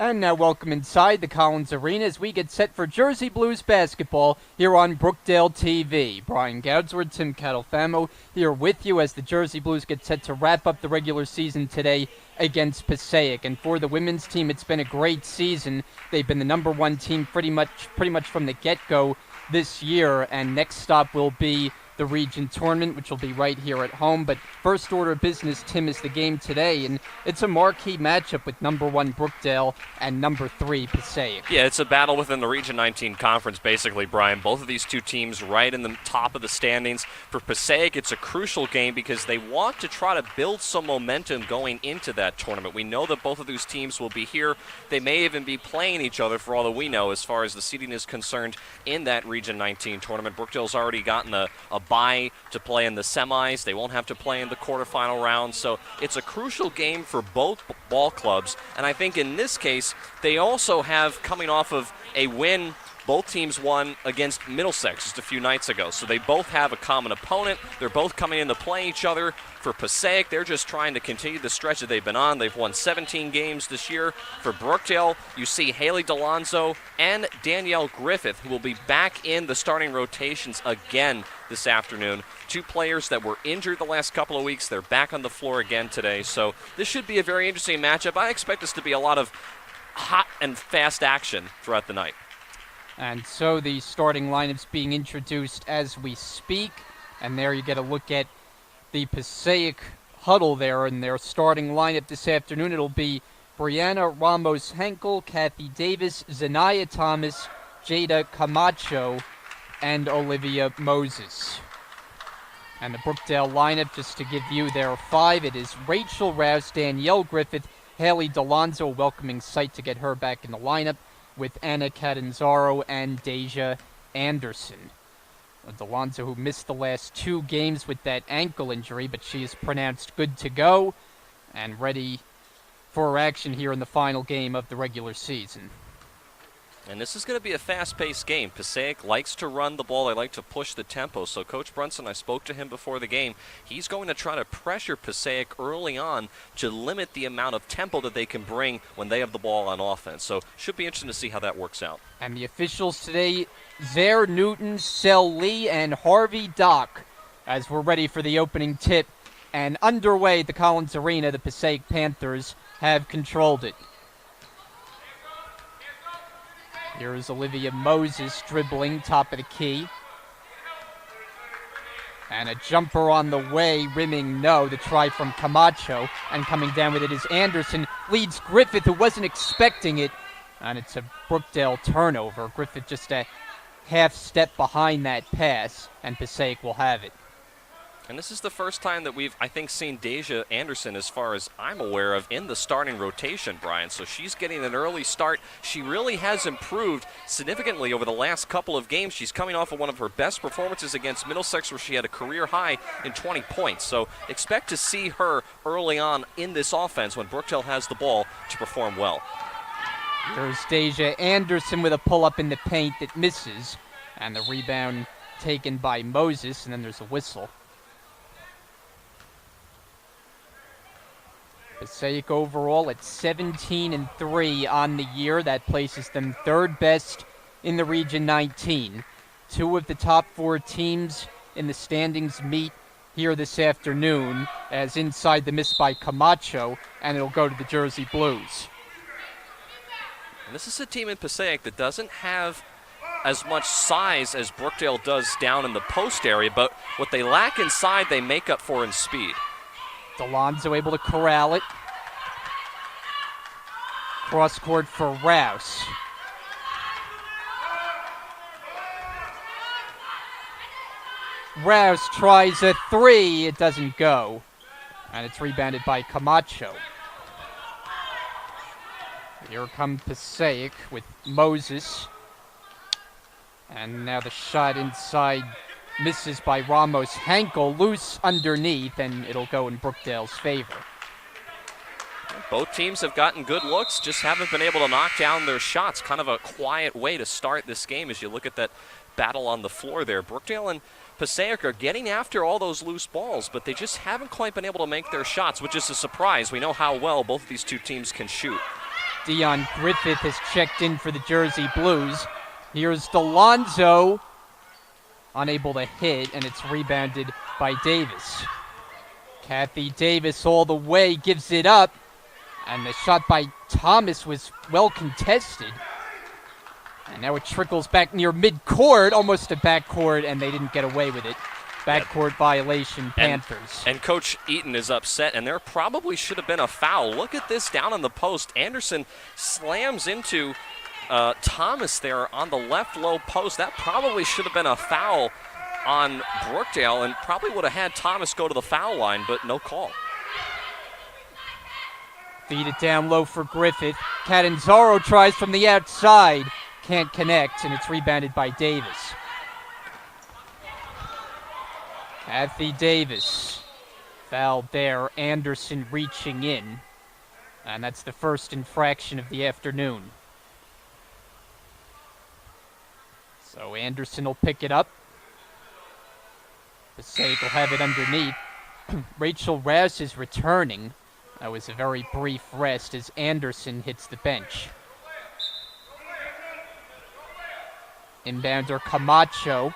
And now welcome inside the Collins Arena as we get set for Jersey Blues basketball here on Brookdale TV. Brian Goudsward, Tim Catalfamo here with you as the Jersey Blues get set to wrap up the regular season today against Passaic. And for the women's team, it's been a great season. They've been the number one team pretty much from the get-go this year. And next stop will be the region tournament, which will be right here at home. But first order of business, Tim, is the game today, and it's a marquee matchup with number 1 Brookdale and number 3 Passaic. Yeah, it's a battle within the Region 19 conference, basically, Brian. Both of these two teams right in the top of the standings. For Passaic, it's a crucial game because they want to try to build some momentum going into that tournament. We know that both of those teams will be here. They may even be playing each other for all that we know as far as the seeding is concerned in that Region 19 tournament. Brookdale's already gotten a bye to play in the semis. They won't have to play in the quarterfinal round, so it's a crucial game for both ball clubs. And I think in this case, they also have, coming off of a win, both teams won against Middlesex just a few nights ago. So they both have a common opponent. They're both coming in to play each other. For Passaic, they're just trying to continue the stretch that they've been on. They've won 17 games this year. For Brookdale, you see Haley DeLonzo and Danielle Griffith, who will be back in the starting rotations again this afternoon. Two players that were injured the last couple of weeks. They're back on the floor again today. So this should be a very interesting matchup. I expect this to be a lot of hot and fast action throughout the night. And so the starting lineups being introduced as we speak. And there you get a look at the Passaic huddle there in their starting lineup this afternoon. It'll be Brianna Ramos-Henkel, Kathy Davis, Zanaya Thomas, Jada Camacho, and Olivia Moses. And the Brookdale lineup, just to give you their 5, it is Rachel Rouse, Danielle Griffith, Haley DeLonzo, a welcoming sight to get her back in the lineup, with Anna Catanzaro and Deja Anderson. DeLonzo, who missed the last 2 games with that ankle injury, but she is pronounced good to go and ready for action here in the final game of the regular season. And this is going to be a fast-paced game. Passaic likes to run the ball. They like to push the tempo. So Coach Brunson, I spoke to him before the game. He's going to try to pressure Passaic early on to limit the amount of tempo that they can bring when they have the ball on offense. So should be interesting to see how that works out. And the officials today, Zaire Newton, Sel Lee, and Harvey Dock, as we're ready for the opening tip. And underway at the Collins Arena, the Passaic Panthers have controlled it. Here is Olivia Moses dribbling, top of the key. And a jumper on the way, rimming no. The try from Camacho. And coming down with it is Anderson. Leads Griffith, who wasn't expecting it. And it's a Brookdale turnover. Griffith just a half step behind that pass. And Passaic will have it. And this is the first time that we've, I think, seen Deja Anderson, as far as I'm aware of, in the starting rotation, Brian. So she's getting an early start. She really has improved significantly over the last couple of games. She's coming off of one of her best performances against Middlesex, where she had a career high in 20 points. So expect to see her early on in this offense when Brookdale has the ball to perform well. Here's Deja Anderson with a pull-up in the paint that misses. And the rebound taken by Moses, and then there's a whistle. Passaic overall at 17-3 on the year. That places them 3rd best in the Region 19. 2 of the top 4 teams in the standings meet here this afternoon, as inside the miss by Camacho, and it'll go to the Jersey Blues. And this is a team in Passaic that doesn't have as much size as Brookdale does down in the post area, but what they lack inside, they make up for in speed. DeLonzo able to corral it. Cross court for Rouse. Rouse tries a 3. It doesn't go. And it's rebounded by Camacho. Here comes Passaic with Moses. And now the shot inside misses by Ramos-Henkel, loose underneath, and it'll go in Brookdale's favor. Both teams have gotten good looks, just haven't been able to knock down their shots. Kind of a quiet way to start this game as you look at that battle on the floor there. Brookdale and Passaic are getting after all those loose balls, but they just haven't quite been able to make their shots, which is a surprise. We know how well both of these two teams can shoot. Dion Griffith has checked in for the Jersey Blues. Here's Delonzo, unable to hit, and it's rebounded by Davis. Kathy Davis all the way, gives it up, and the shot by Thomas was well contested. And now it trickles back near midcourt, almost to backcourt, and they didn't get away with it. Backcourt violation, Panthers. And Coach Eaton is upset, and there probably should have been a foul. Look at this down on the post. Anderson slams into Thomas there on the left low post. That probably should have been a foul on Brookdale, and probably would have had Thomas go to the foul line, but no call. Feed it down low for Griffith. Catanzaro tries from the outside. Can't connect, and it's rebounded by Davis. Kathy Davis fouled there. Anderson reaching in. And that's the first infraction of the afternoon. So Anderson will pick it up. Passaic will have it underneath. Rachel Rouse is returning. That was a very brief rest as Anderson hits the bench. Inbounder Camacho.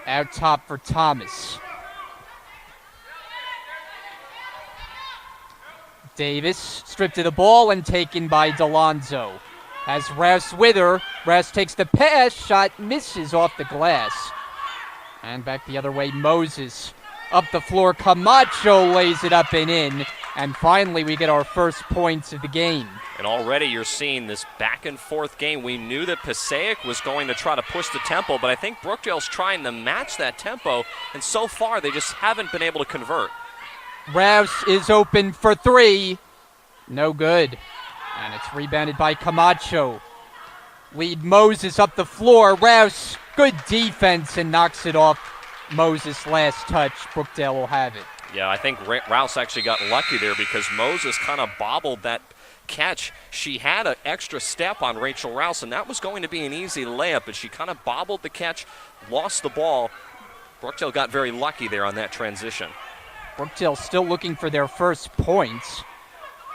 Out top for Thomas. Davis stripped of the ball and taken by Delonzo. Has Rouse with her. Rouse takes the pass. Shot misses off the glass. And back the other way, Moses. Up the floor, Camacho lays it up and in. And finally, we get our first points of the game. And already you're seeing this back and forth game. We knew that Passaic was going to try to push the tempo, but I think Brookdale's trying to match that tempo, and so far they just haven't been able to convert. Rouse is open for three. No good. And it's rebounded by Camacho. Lead Moses up the floor. Rouse, good defense, and knocks it off Moses' last touch. Brookdale will have it. Yeah, I think Rouse actually got lucky there because Moses kind of bobbled that catch. She had an extra step on Rachel Rouse, and that was going to be an easy layup, but she kind of bobbled the catch, lost the ball. Brookdale got very lucky there on that transition. Brookdale still looking for their first points.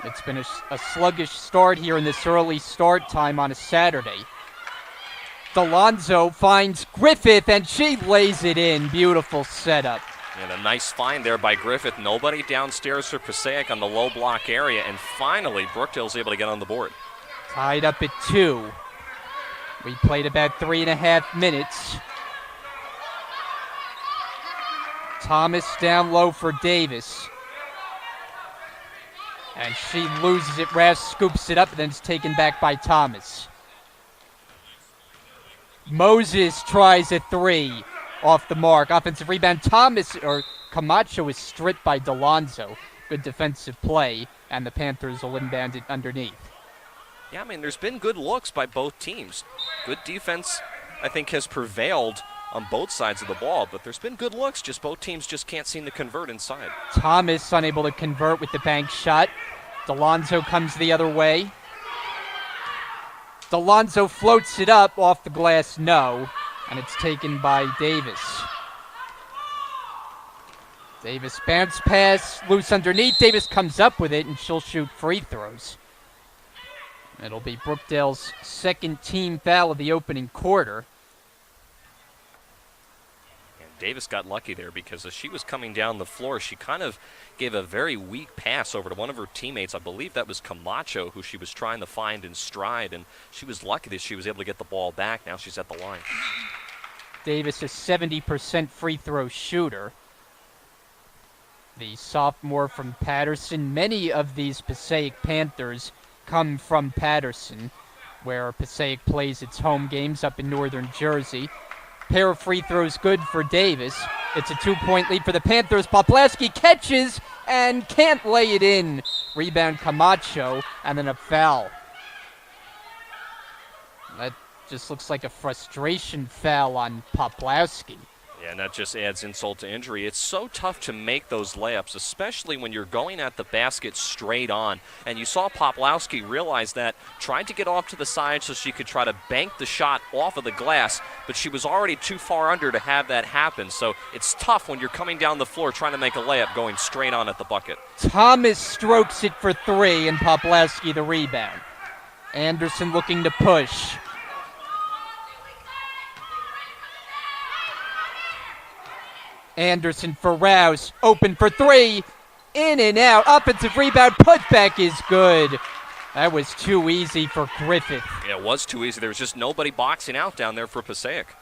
It's been a sluggish start here in this early start time on a Saturday. Delonzo finds Griffith, and she lays it in. Beautiful setup. And a nice find there by Griffith. Nobody downstairs for Passaic on the low block area, and finally Brookdale's able to get on the board. Tied up at 2. We played about 3.5 minutes. Thomas down low for Davis. And she loses it. Rouse scoops it up, and then it's taken back by Thomas. Moses tries a three. Off the mark. Offensive rebound. Camacho is stripped by Delonzo. Good defensive play, and the Panthers will inbound it underneath. Yeah, I mean, there's been good looks by both teams. Good defense, I think, has prevailed on both sides of the ball, but there's been good looks. Just both teams just can't seem to convert inside. Thomas unable to convert with the bank shot. Delonzo comes the other way. Delonzo floats it up off the glass. No. And it's taken by Davis. Davis bounce pass, loose underneath. Davis comes up with it, and she'll shoot free throws. It'll be Brookdale's second team foul of the opening quarter. And Davis got lucky there because as she was coming down the floor, she kind of gave a very weak pass over to one of her teammates. I believe that was Camacho, who she was trying to find in stride, and she was lucky that she was able to get the ball back. Now she's at the line. Davis, a 70% free throw shooter. The sophomore from Patterson. Many of these Passaic Panthers come from Patterson, where Passaic plays its home games up in northern Jersey. Pair of free throws good for Davis. It's a 2-point lead for the Panthers. Poplawski catches and can't lay it in. Rebound Camacho, and then a foul. That just looks like a frustration foul on Poplawski. Yeah, and that just adds insult to injury. It's so tough to make those layups, especially when you're going at the basket straight on. And you saw Poplawski realize that, tried to get off to the side so she could try to bank the shot off of the glass, but she was already too far under to have that happen. So it's tough when you're coming down the floor trying to make a layup going straight on at the bucket. Thomas strokes it for three, and Poplawski the rebound. Anderson looking to push. Anderson for Rouse, open for three, in and out, offensive rebound, putback is good. That was too easy for Griffith. Yeah, it was too easy. There was just nobody boxing out down there for Passaic.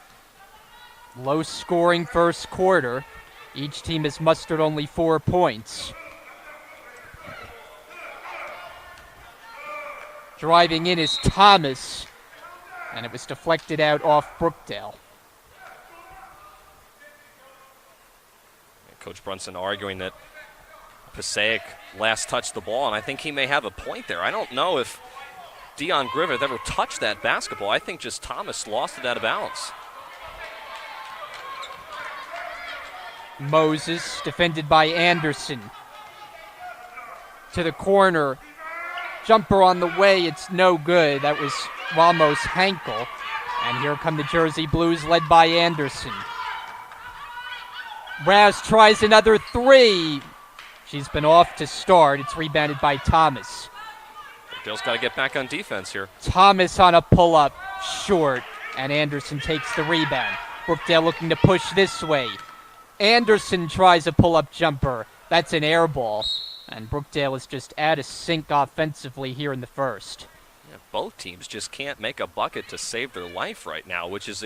Low scoring first quarter. Each team has mustered only 4 points. Driving in is Thomas, and it was deflected out off Brookdale. Coach Brunson arguing that Passaic last touched the ball, and I think he may have a point there. I don't know if Dion Griffith ever touched that basketball. I think just Thomas lost it out of bounds. Moses, defended by Anderson. To the corner. Jumper on the way, it's no good. That was Ramos' Hankel. And here come the Jersey Blues, led by Anderson. Rouse tries another three. She's been off to start. It's rebounded by Thomas. Brookdale's got to get back on defense here. Thomas on a pull-up, short, and Anderson takes the rebound. Brookdale looking to push this way. Anderson tries a pull-up jumper. That's an air ball. And Brookdale is just out of sync offensively here in the first. Yeah, both teams just can't make a bucket to save their life right now, which is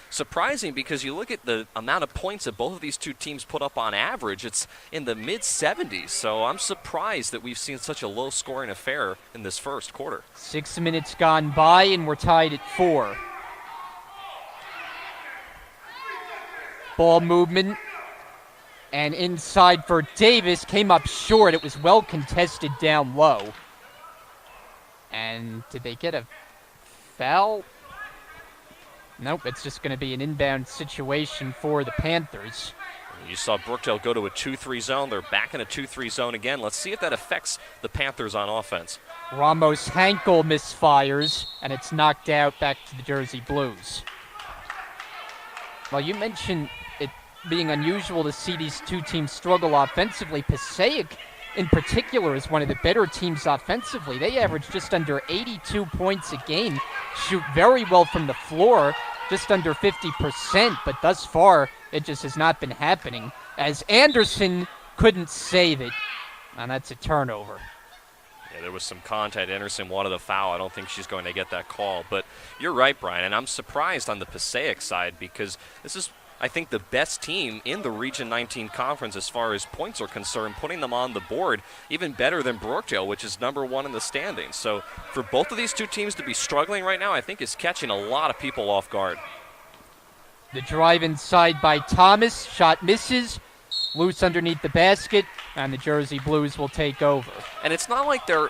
surprising because you look at the amount of points that both of these two teams put up on average. It's in the mid-70s, so I'm surprised that we've seen such a low-scoring affair in this first quarter. 6 minutes gone by, and we're tied at 4. Ball movement, and inside for Davis, came up short. It was well contested down low. And did they get a foul? Nope, it's just going to be an inbound situation for the Panthers. You saw Brookdale go to a 2-3 zone. They're back in a 2-3 zone again. Let's see if that affects the Panthers on offense. Ramos Hankel misfires, and it's knocked out back to the Jersey Blues. Well, you mentioned it being unusual to see these two teams struggle offensively. Passaic, in particular, is one of the better teams offensively. They average just under 82 points a game, shoot very well from the floor, just under 50%, but thus far, it just has not been happening, as Anderson couldn't save it, and that's a turnover. Yeah, there was some contact. Anderson wanted a foul. I don't think she's going to get that call, but you're right, Brian, and I'm surprised on the Passaic side because this is, I think, the best team in the Region 19 Conference as far as points are concerned, putting them on the board even better than Brookdale, which is number 1 in the standings. So for both of these two teams to be struggling right now, I think is catching a lot of people off guard. The drive inside by Thomas, shot misses, loose underneath the basket, and the Jersey Blues will take over. And it's not like they're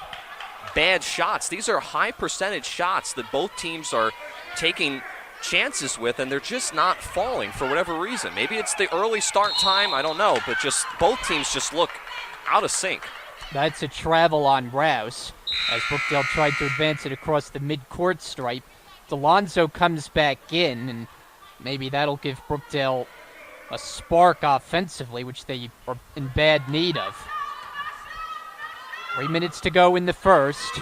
bad shots. These are high percentage shots that both teams are taking chances with, and they're just not falling for whatever reason. Maybe it's the early start time, I don't know, but just both teams just look out of sync. That's a travel on Rouse, as Brookdale tried to advance it across the mid-court stripe. Delonzo comes back in, and maybe that'll give Brookdale a spark offensively, which they are in bad need of. 3 minutes to go in the first.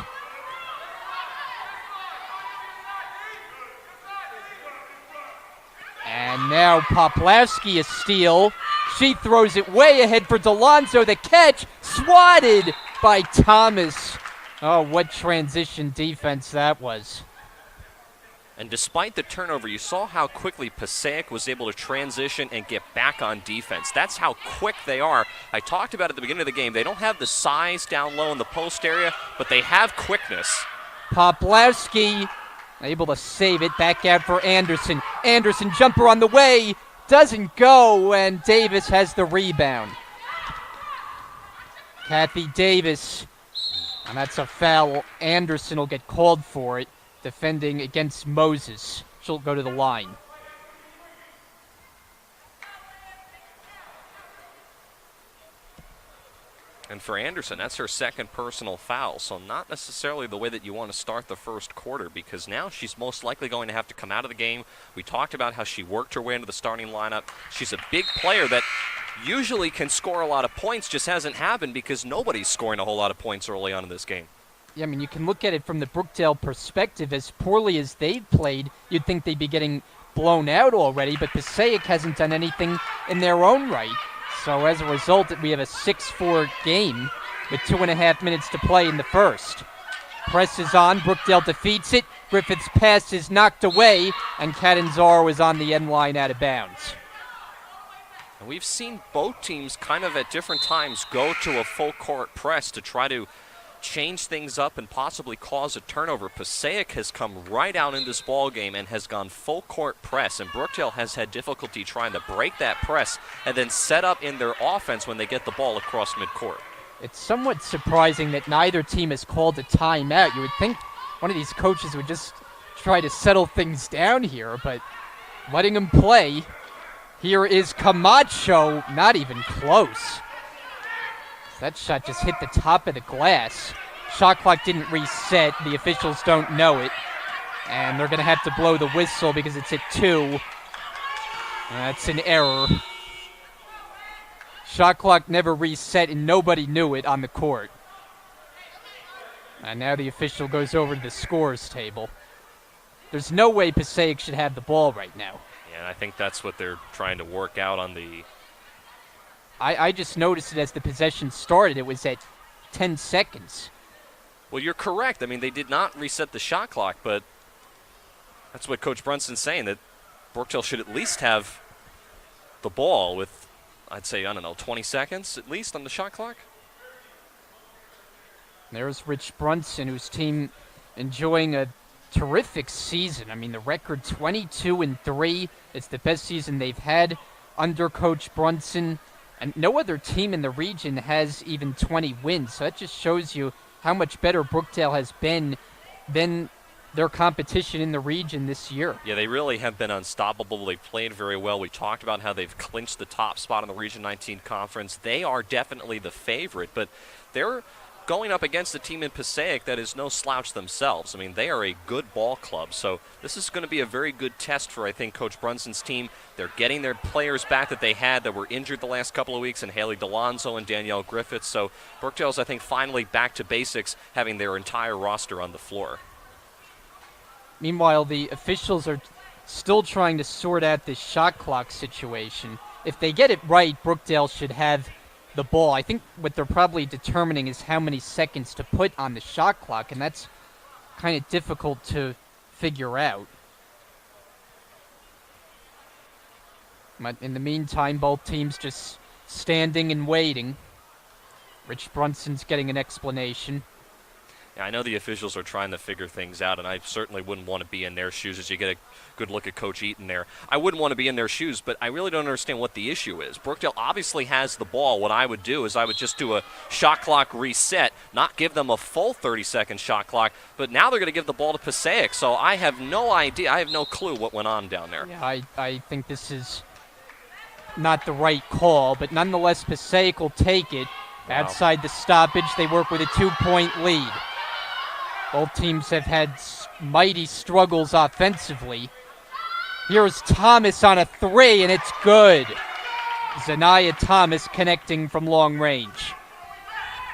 And now Poplawski a steal. She throws it way ahead for Delonzo. The catch, swatted by Thomas. Oh, what transition defense that was. And despite the turnover, you saw how quickly Passaic was able to transition and get back on defense. That's how quick they are. I talked about at the beginning of the game, they don't have the size down low in the post area, but they have quickness. Poplawski able to save it, back out for Anderson. Anderson jumper on the way, doesn't go, and Davis has the rebound. Kathy Davis, and that's a foul. Anderson will get called for it, defending against Moses. She'll go to the line. And for Anderson, that's her second personal foul, so not necessarily the way that you want to start the first quarter, because now she's most likely going to have to come out of the game. We talked about how she worked her way into the starting lineup. She's a big player that usually can score a lot of points, just hasn't happened because nobody's scoring a whole lot of points early on in this game. Yeah, I mean, you can look at it from the Brookdale perspective. As poorly as they've played, you'd think they'd be getting blown out already, but Passaic hasn't done anything in their own right. So as a result, we have a 6-4 game with 2.5 minutes to play in the first. Press is on. Brookdale defeats it. Griffith's pass is knocked away, and Catanzaro is on the end line out of bounds. And we've seen both teams kind of at different times go to a full court press to try to change things up and possibly cause a turnover. Passaic has come right out in this ball game and has gone full court press, and Brookdale has had difficulty trying to break that press and then set up in their offense when they get the ball across midcourt. It's somewhat surprising that neither team has called a timeout. You would think one of these coaches would just try to settle things down here, but letting them play. Here is Camacho, not even close. That shot just hit the top of the glass. Shot clock didn't reset. The officials don't know it. And they're going to have to blow the whistle because it's at 2. That's an error. Shot clock never reset and nobody knew it on the court. And now the official goes over to the scores table. There's no way Passaic should have the ball right now. Yeah, and I think that's what they're trying to work out on the... I just noticed it as the possession started. It was at 10 seconds. Well, you're correct. I mean, they did not reset the shot clock, but that's what Coach Brunson's saying, that Brookdale should at least have the ball with, I'd say, 20 seconds at least on the shot clock. There's Rich Brunson, whose team enjoying a terrific season. I mean, the record 22-3. It's the best season they've had under Coach Brunson. And no other team in the region has even 20 wins. So that just shows you how much better Brookdale has been than their competition in the region this year. Yeah, they really have been unstoppable. They've played very well. We talked about how they've clinched the top spot in the Region 19 Conference. They are definitely the favorite, but they're going up against a team in Passaic that is no slouch themselves. I mean, they are a good ball club, so this is going to be a very good test for, I think, Coach Brunson's team. They're getting their players back that they had that were injured the last couple of weeks, and Haley DeLonzo and Danielle Griffiths. So Brookdale's, I think, finally back to basics, having their entire roster on the floor. Meanwhile, the officials are still trying to sort out this shot clock situation. If they get it right, Brookdale should have the ball. I think what they're probably determining is how many seconds to put on the shot clock, and that's kind of difficult to figure out. But in the meantime, both teams just standing and waiting. Rich Brunson's getting an explanation. Yeah, I know the officials are trying to figure things out, and I certainly wouldn't want to be in their shoes as you get a good look at Coach Eaton there. I wouldn't want to be in their shoes, but I really don't understand what the issue is. Brookdale obviously has the ball. What I would do is I would just do a shot clock reset, not give them a full 30-second shot clock, but now they're going to give the ball to Passaic, so I have no idea. I have no clue what went on down there. Yeah, I think this is not the right call, but nonetheless, Passaic will take it. Wow. Outside the stoppage, they work with a 2-point lead. Both teams have had mighty struggles offensively. Here's Thomas on a 3, and it's good. Zanaya Thomas connecting from long range.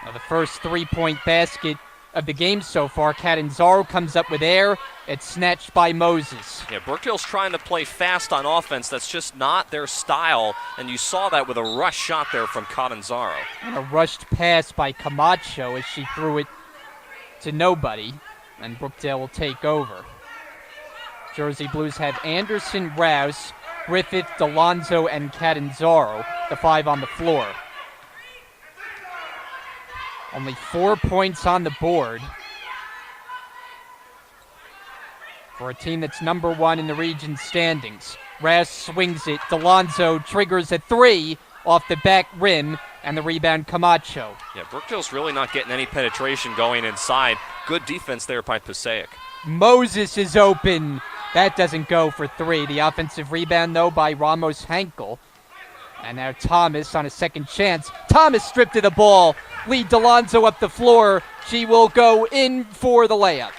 Now the first 3-point basket of the game so far. Catanzaro comes up with air. It's snatched by Moses. Yeah, Brookdale's trying to play fast on offense. That's just not their style, and you saw that with a rush shot there from Catanzaro. And a rushed pass by Camacho as she threw it to nobody, and Brookdale will take over. Jersey Blues have Anderson, Rouse, Griffith, DeLonzo, and Catanzaro, the 5 on the floor. Only 4 points on the board for a team that's number 1 in the region standings. Rouse swings it. DeLonzo triggers a 3 off the back rim, and the rebound Camacho. Yeah, Brookdale's really not getting any penetration going inside. Good defense there by Passaic. Moses is open. That doesn't go for 3. The offensive rebound, though, by Ramos Henkel. And now Thomas on a second chance. Thomas stripped of the ball. Lee Delonzo up the floor. She will go in for the layup.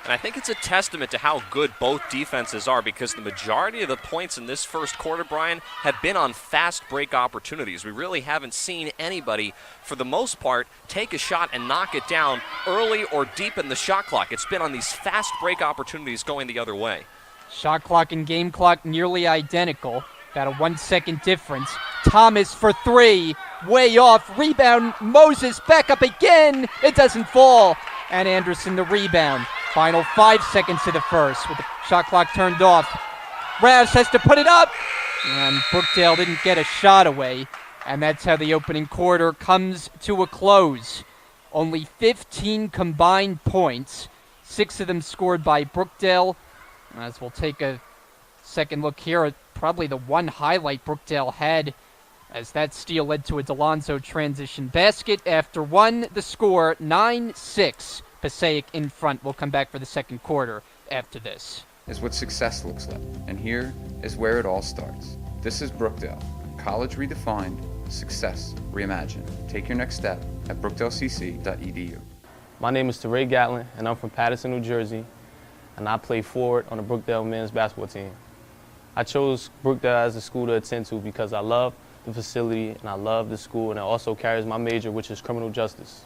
And I think it's a testament to how good both defenses are, because the majority of the points in this first quarter, Brian, have been on fast break opportunities. We really haven't seen anybody, for the most part, take a shot and knock it down early or deep in the shot clock. It's been on these fast break opportunities going the other way. Shot clock and game clock nearly identical. About a 1 second difference. Thomas for three. Way off. Rebound. Moses back up again. It doesn't fall. And Anderson the rebound. Final 5 seconds of the first with the shot clock turned off. Ravs has to put it up. And Brookdale didn't get a shot away. And that's how the opening quarter comes to a close. Only 15 combined points. 6 of them scored by Brookdale. As we'll take a second look here at probably the one highlight Brookdale had, as that steal led to a Delonzo transition basket. After one, the score 9-6. Passaic in front. We'll come back for the second quarter after this. Is what success looks like, and here is where it all starts. This is Brookdale, college redefined, success reimagined. Take your next step at brookdalecc.edu. My name is Teray Gatlin, and I'm from Paterson, New Jersey, and I play forward on the Brookdale men's basketball team. I chose Brookdale as a school to attend to because I love the facility and I love the school, and it also carries my major, which is criminal justice.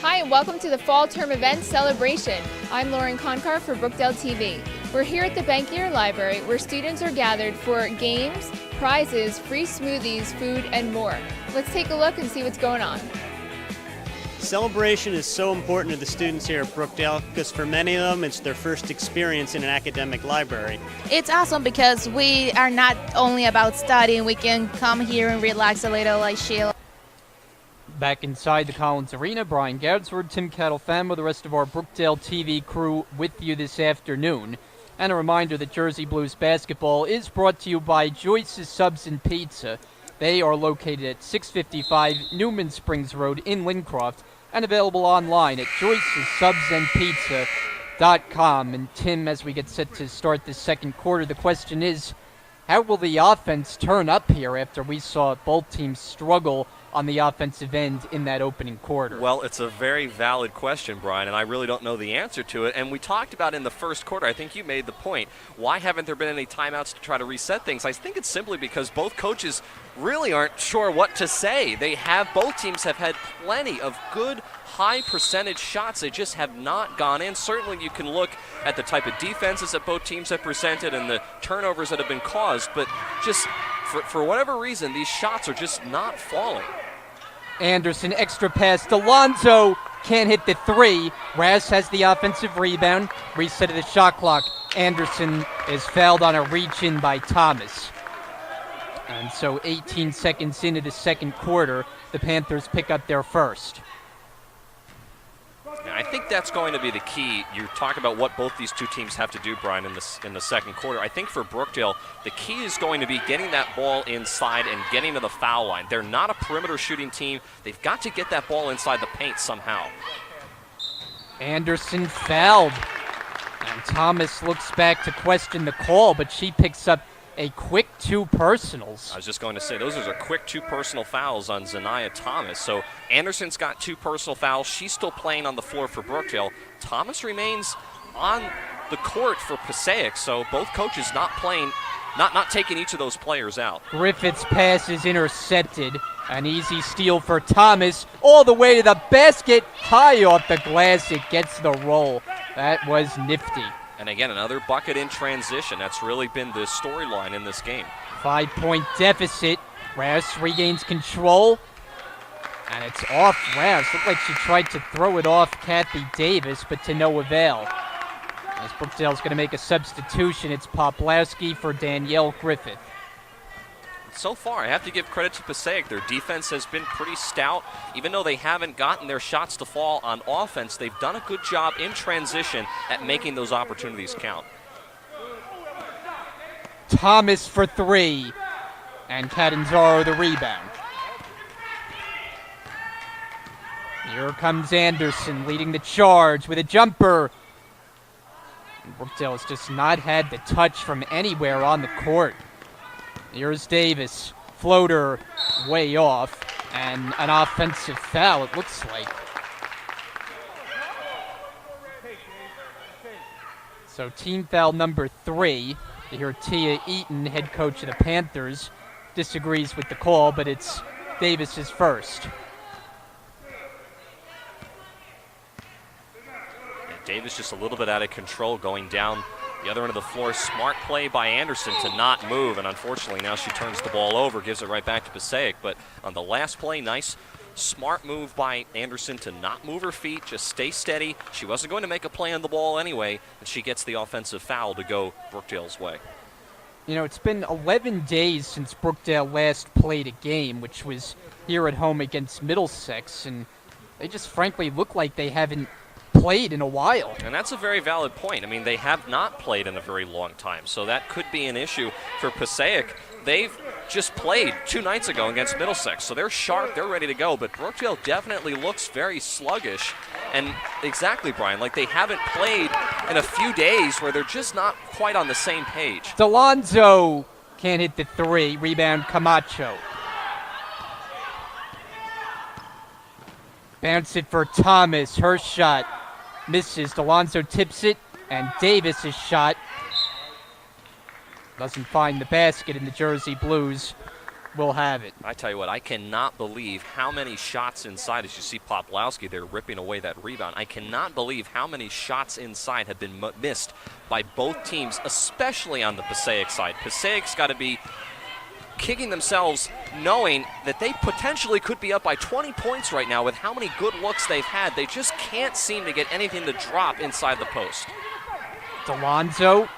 Hi, and welcome to the Fall Term Event Celebration. I'm Lauren Concar for Brookdale TV. We're here at the Bankier Library where students are gathered for games, prizes, free smoothies, food, and more. Let's take a look and see what's going on. Celebration is so important to the students here at Brookdale because for many of them it's their first experience in an academic library. It's awesome because we are not only about studying, we can come here and relax a little, like Sheila. Back inside the Collins Arena, Brian Goudsward, Tim Catalfamo, the rest of our Brookdale TV crew with you this afternoon. And a reminder that Jersey Blues basketball is brought to you by Joyce's Subs and Pizza. They are located at 655 Newman Springs Road in Lincroft and available online at joycessubsandpizza.com. And Tim, as we get set to start this second quarter, the question is, how will the offense turn up here after we saw both teams struggle on the offensive end in that opening quarter? Well, it's a very valid question, Brian, and I really don't know the answer to it. And we talked about in the first quarter, I think you made the point, why haven't there been any timeouts to try to reset things? I think it's simply because both coaches really aren't sure what to say. Both teams have had plenty of good high percentage shots. They just have not gone in. Certainly you can look at the type of defenses that both teams have presented and the turnovers that have been caused, but just for whatever reason, these shots are just not falling. Anderson, extra pass. Delonzo can't hit the three. Raz has the offensive rebound. Reset of the shot clock. Anderson is fouled on a reach-in by Thomas. And so 18 seconds into the second quarter, the Panthers pick up their first. I think that's going to be the key. You talk about what both these two teams have to do, Brian, in the second quarter. I think for Brookdale, the key is going to be getting that ball inside and getting to the foul line. They're not a perimeter shooting team. They've got to get that ball inside the paint somehow. Anderson fouled. And Thomas looks back to question the call, but she picks up a quick two personals. I was just going to say, those are quick two personal fouls on Zaniyah Thomas. So Anderson's got two personal fouls. She's still playing on the floor for Brookdale. Thomas remains on the court for Passaic, so both coaches not taking each of those players out. Griffith's pass is intercepted. An easy steal for Thomas. All the way to the basket. High off the glass. It gets the roll. That was nifty. And again, another bucket in transition. That's really been the storyline in this game. 5-point deficit. Raz regains control. And it's off Raz. Looked like she tried to throw it off Kathy Davis, but to no avail. As Brookdale's going to make a substitution, it's Poplawski for Danielle Griffith. So far, I have to give credit to Passaic. Their defense has been pretty stout. Even though they haven't gotten their shots to fall on offense, they've done a good job in transition at making those opportunities count. Thomas for three. And Catanzaro the rebound. Here comes Anderson leading the charge with a jumper. And Brookdale has just not had the touch from anywhere on the court. Here's Davis. Floater way off. And an offensive foul, it looks like. So team foul number 3. You hear Tia Eaton, head coach of the Panthers, disagrees with the call, but it's Davis's first. Davis just a little bit out of control going down the other end of the floor. Smart play by Anderson to not move, and unfortunately now she turns the ball over, gives it right back to Passaic. But on the last play, nice smart move by Anderson to not move her feet, just stay steady. She wasn't going to make a play on the ball anyway, and she gets the offensive foul to go Brookdale's way. You know, it's been 11 days since Brookdale last played a game, which was here at home against Middlesex, and they just frankly look like they haven't played in a while. And that's a very valid point. I mean, they have not played in a very long time, so that could be an issue for Passaic. They've just played 2 nights ago against Middlesex, so they're sharp, they're ready to go, but Brookdale definitely looks very sluggish. And exactly, Brian, like they haven't played in a few days where they're just not quite on the same page. Delonzo can't hit the 3. Rebound Camacho. Bounce it for Thomas. Her shot misses. Delonzo tips it, and Davis's shot doesn't find the basket, and the Jersey Blues will have it. I tell you what, I cannot believe how many shots inside. As you see Poplawski there ripping away that rebound, I cannot believe how many shots inside have been missed by both teams, especially on the Passaic side. Passaic's got to be kicking themselves knowing that they potentially could be up by 20 points right now with how many good looks they've had. They just can't seem to get anything to drop inside the post. Delonzo.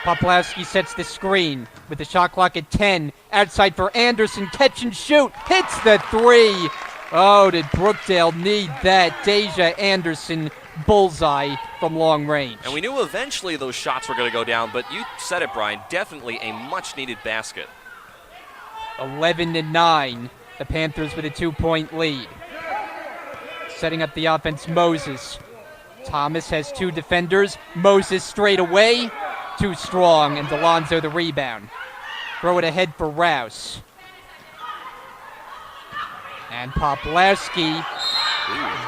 Poplawski sets the screen with the shot clock at 10. Outside for Anderson. Catch and shoot. Hits the 3. Oh, did Brookdale need that? Deja Anderson bullseye from long range. And we knew eventually those shots were going to go down, but you said it, Brian, definitely a much-needed basket. 11-9. The Panthers with a 2-point lead. Setting up the offense, Moses. Thomas has 2 defenders. Moses straight away. Too strong, and Delonzo the rebound. Throw it ahead for Rouse. And Poplawski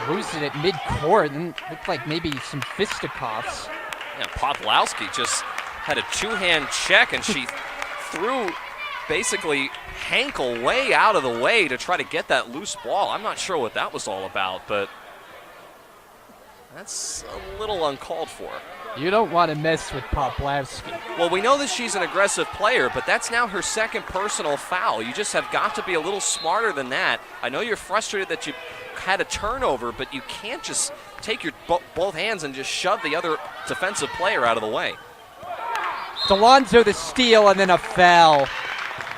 loses it at midcourt, and looked like maybe some fisticuffs. Yeah, Poplawski just had a 2-hand check, and she threw basically Hankel way out of the way to try to get that loose ball. I'm not sure what that was all about, but that's a little uncalled for. You don't want to mess with Poplawski. Well, we know that she's an aggressive player, but that's now her second personal foul. You just have got to be a little smarter than that. I know you're frustrated that you had a turnover, but you can't just take your both hands and just shove the other defensive player out of the way. Delonzo the steal, and then a foul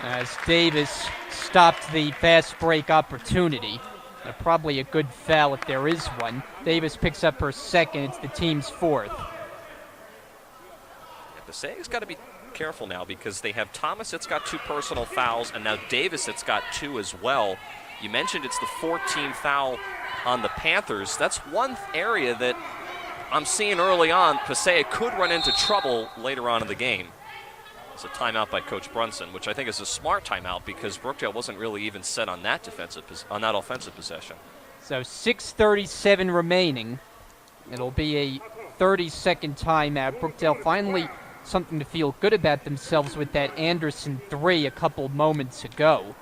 as Davis stopped the fast break opportunity. Probably a good foul if there is one. Davis picks up her second. It's the team's 4th. Passaic's got to be careful now because they have Thomas that's got 2 personal fouls, and now Davis that's got 2 as well. You mentioned it's the 14th foul on the Panthers. That's one area that I'm seeing early on Passaic could run into trouble later on in the game. It's a timeout by Coach Brunson, which I think is a smart timeout because Brookdale wasn't really even set on that offensive possession. So 6:37 remaining. It'll be a 30-second timeout. Brookdale finally something to feel good about themselves with that Anderson 3 a couple moments ago.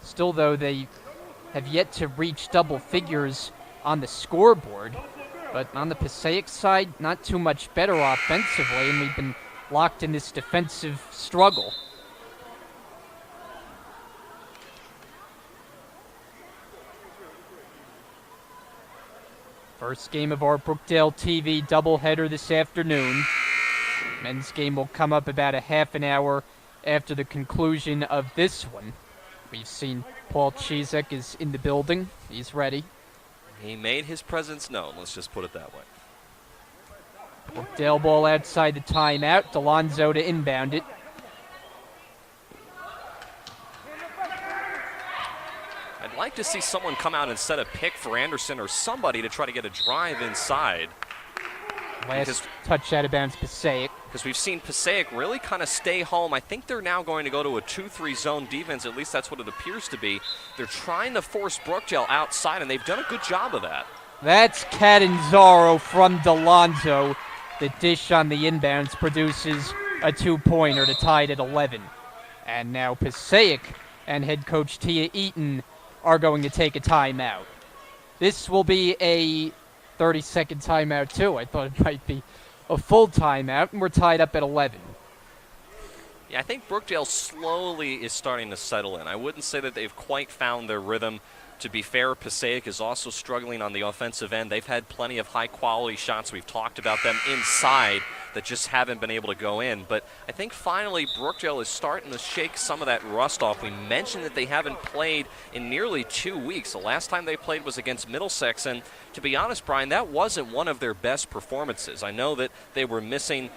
Still, though, they have yet to reach double figures on the scoreboard. But on the Passaic side, not too much better offensively, and we've been locked in this defensive struggle. First game of our Brookdale TV doubleheader this afternoon. Men's game will come up about a half an hour after the conclusion of this one. We've seen Paul Chizek is in the building. He's ready. He made his presence known, let's just put it that way. Brookdale ball outside the timeout. Delonzo to inbound it. I'd like to see someone come out and set a pick for Anderson or somebody to try to get a drive inside. Last touch out of bounds, Passaic. because we've seen Passaic really kind of stay home. I think they're now going to go to a 2-3 zone defense. At least that's what it appears to be. They're trying to force Brookdale outside, and they've done a good job of that. That's Catanzaro from Delonzo. The dish on the inbounds produces a 2-pointer to tie it at 11. And now Passaic and head coach Tia Eaton are going to take a timeout. This will be a 30-second timeout, too. I thought it might be a full timeout, and we're tied up at 11. Yeah, I think Brookdale slowly is starting to settle in. I wouldn't say that they've quite found their rhythm. To be fair, Passaic is also struggling on the offensive end. They've had plenty of high-quality shots. We've talked about them inside that just haven't been able to go in. But I think finally Brookdale is starting to shake some of that rust off. We mentioned that they haven't played in nearly 2 weeks. The last time they played was against Middlesex, and to be honest, Brian, that wasn't one of their best performances. I know that they were missing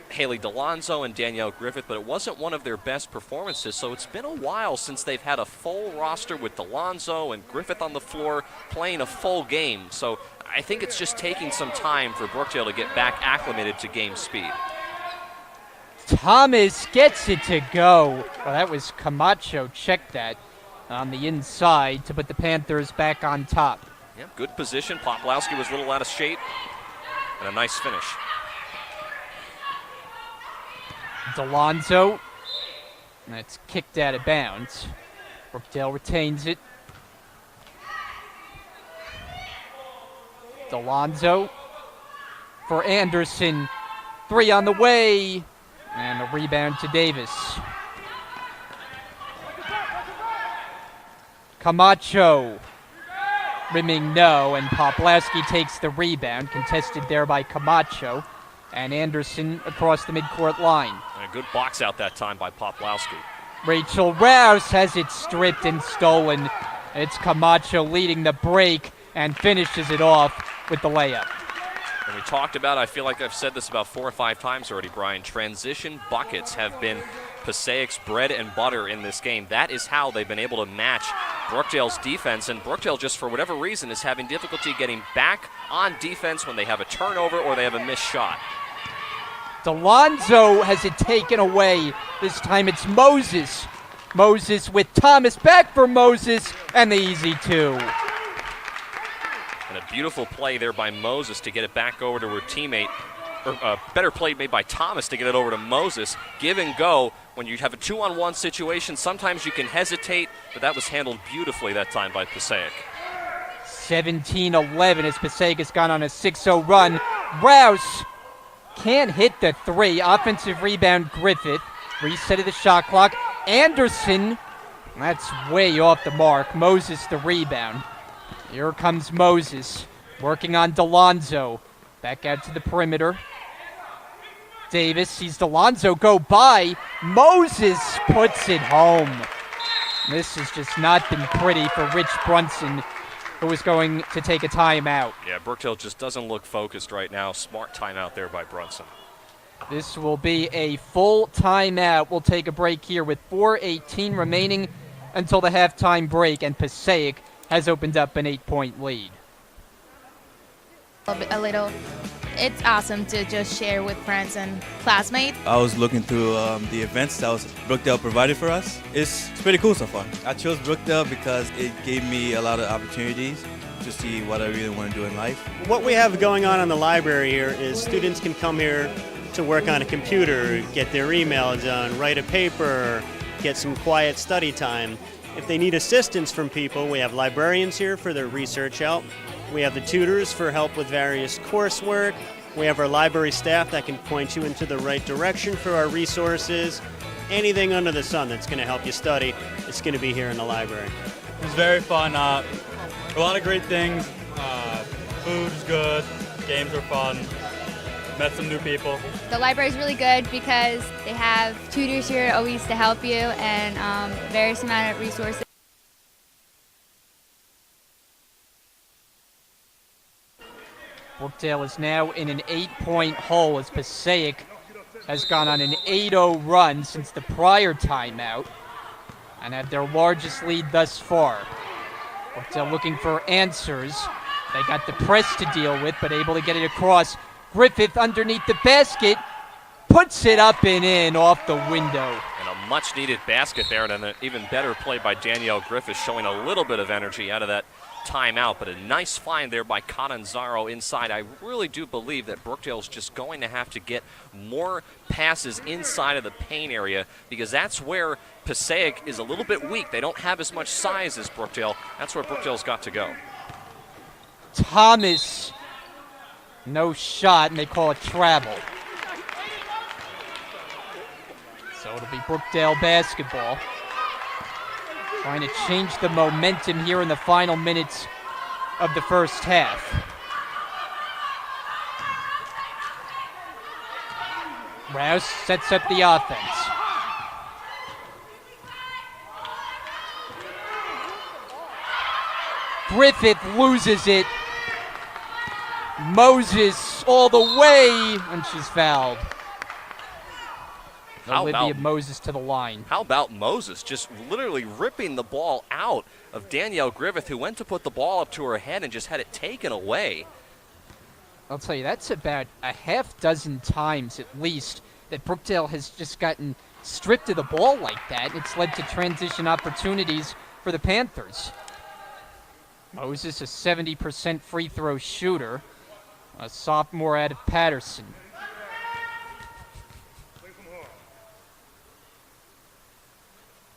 Haley Delonzo and Danielle Griffith, but it wasn't one of their best performances, so it's been a while since they've had a full roster with Delonzo and Griffith on the floor playing a full game. So I think it's just taking some time for Brookdale to get back acclimated to game speed. Thomas gets it to go. Well, that was Camacho. Check that on the inside to put the Panthers back on top. Yeah, good position. Poplowski was a little out of shape, and a nice finish. Delonzo. That's kicked out of bounds. Brookdale retains it. Delonzo for Anderson. 3 on the way. And a rebound to Davis. Camacho. Rimming no, and Poplowski takes the rebound. Contested there by Camacho. And Anderson across the midcourt line. And a good box out that time by Poplowski. Rachel Rouse has it stripped and stolen. It's Camacho leading the break and finishes it off with the layup. And we talked about, I feel like I've said this about 4 or 5 times already, Brian, transition buckets have been Passaic's bread and butter in this game. That is how they've been able to match Brookdale's defense, and Brookdale, just for whatever reason, is having difficulty getting back on defense when they have a turnover or they have a missed shot. Delonzo has it taken away. This time it's Moses. Moses with Thomas, back for Moses, and the easy 2. And a beautiful play there by Moses to get it back over to her teammate. Or a better play made by Thomas to get it over to Moses. Give and go. When you have a 2-on-1 situation, sometimes you can hesitate, but that was handled beautifully that time by Passaic. 17-11 as Passaic has gone on a 6-0 run. Rouse can't hit the 3. Offensive rebound, Griffith. Reset of the shot clock. Anderson, that's way off the mark. Moses the rebound. Here comes Moses, working on Delonzo. Back out to the perimeter. Davis sees Delonzo go by. Moses puts it home. This has just not been pretty for Rich Brunson, who is going to take a timeout. Yeah, Brookdale just doesn't look focused right now. Smart timeout there by Brunson. This will be a full timeout. We'll take a break here with 4:18 remaining until the halftime break, and Passaic has opened up an 8-point lead. A little. It's awesome to just share with friends and classmates. I was looking through the events that Brookdale provided for us. It's pretty cool so far. I chose Brookdale because it gave me a lot of opportunities to see what I really want to do in life. What we have going on in the library here is students can come here to work on a computer, get their email done, write a paper, get some quiet study time. If they need assistance from people, we have librarians here for their research help. We have the tutors for help with various coursework. We have our library staff that can point you into the right direction for our resources. Anything under the sun that's going to help you study, it's going to be here in the library. It was very fun. A lot of great things. Food is good. Games are fun. Met some new people. The library is really good because they have tutors here always to help you and various amount of resources. Brookdale is now in an 8-point hole as Passaic has gone on an 8-0 run since the prior timeout and have their largest lead thus far. Brookdale looking for answers. They got the press to deal with, but able to get it across. Griffith underneath the basket. puts it up and in off the window. And a much-needed basket there, and an even better play by Danielle Griffith, showing a little bit of energy out of that timeout, but a nice find there by Catanzaro inside. I really do believe that Brookdale's just going to have to get more passes inside of the paint area, because that's where Passaic is a little bit weak. They don't have as much size as Brookdale. That's where Brookdale's got to go. Thomas, no shot, and they call it travel. So it'll be Brookdale basketball. Trying to change the momentum here in the final minutes of the first half. Rouse sets up the offense. Griffith loses it. Moses all the way, and she's fouled. Olivia Moses to the line. How about Moses just literally ripping the ball out of Danielle Griffith, who went to put the ball up to her head and just had it taken away. I'll tell you, that's about a half dozen times at least that Brookdale has just gotten stripped of the ball like that. It's led to transition opportunities for the Panthers. Moses, a 70% free throw shooter, a sophomore out of Patterson.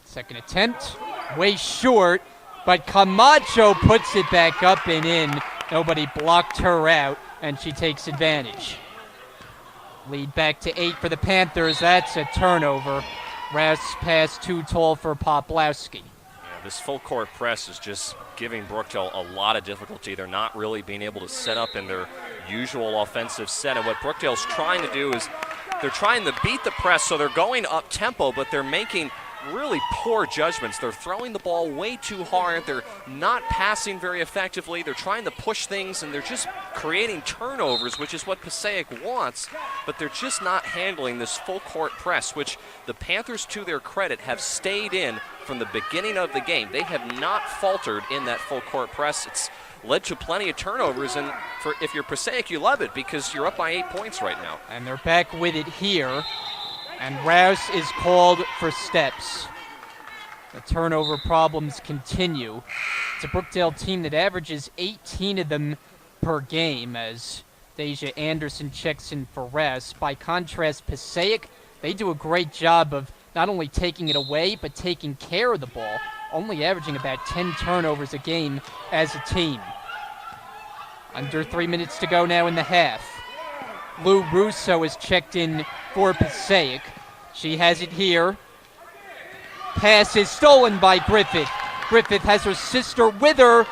Second attempt, way short, but Camacho puts it back up and in. Nobody blocked her out, and she takes advantage. Lead back to 8 for the Panthers. That's a turnover. Rouse pass too tall for Poplawski. Yeah, this full court press is just giving Brookdale a lot of difficulty. They're not really being able to set up in their usual offensive set. And what Brookdale's trying to do is they're trying to beat the press, so they're going up tempo, but they're making really poor judgments. They're throwing the ball way too hard. They're not passing very effectively. They're trying to push things, and they're just creating turnovers, which is what Passaic wants, but they're just not handling this full court press, which the Panthers, to their credit, have stayed in from the beginning of the game. They have not faltered in that full court press. It's led to plenty of turnovers, and if you're Passaic, you love it because you're up by 8 points right now. And they're back with it here. And Rouse is called for steps. The turnover problems continue. It's a Brookdale team that averages 18 of them per game as Deja Anderson checks in for Rouse. By contrast, Passaic, they do a great job of not only taking it away, but taking care of the ball, only averaging about 10 turnovers a game as a team. Under 3 minutes to go now in the half. Lou Russo is checked in for Passaic. She has it here. Pass is stolen by Griffith. Griffith has her sister with her,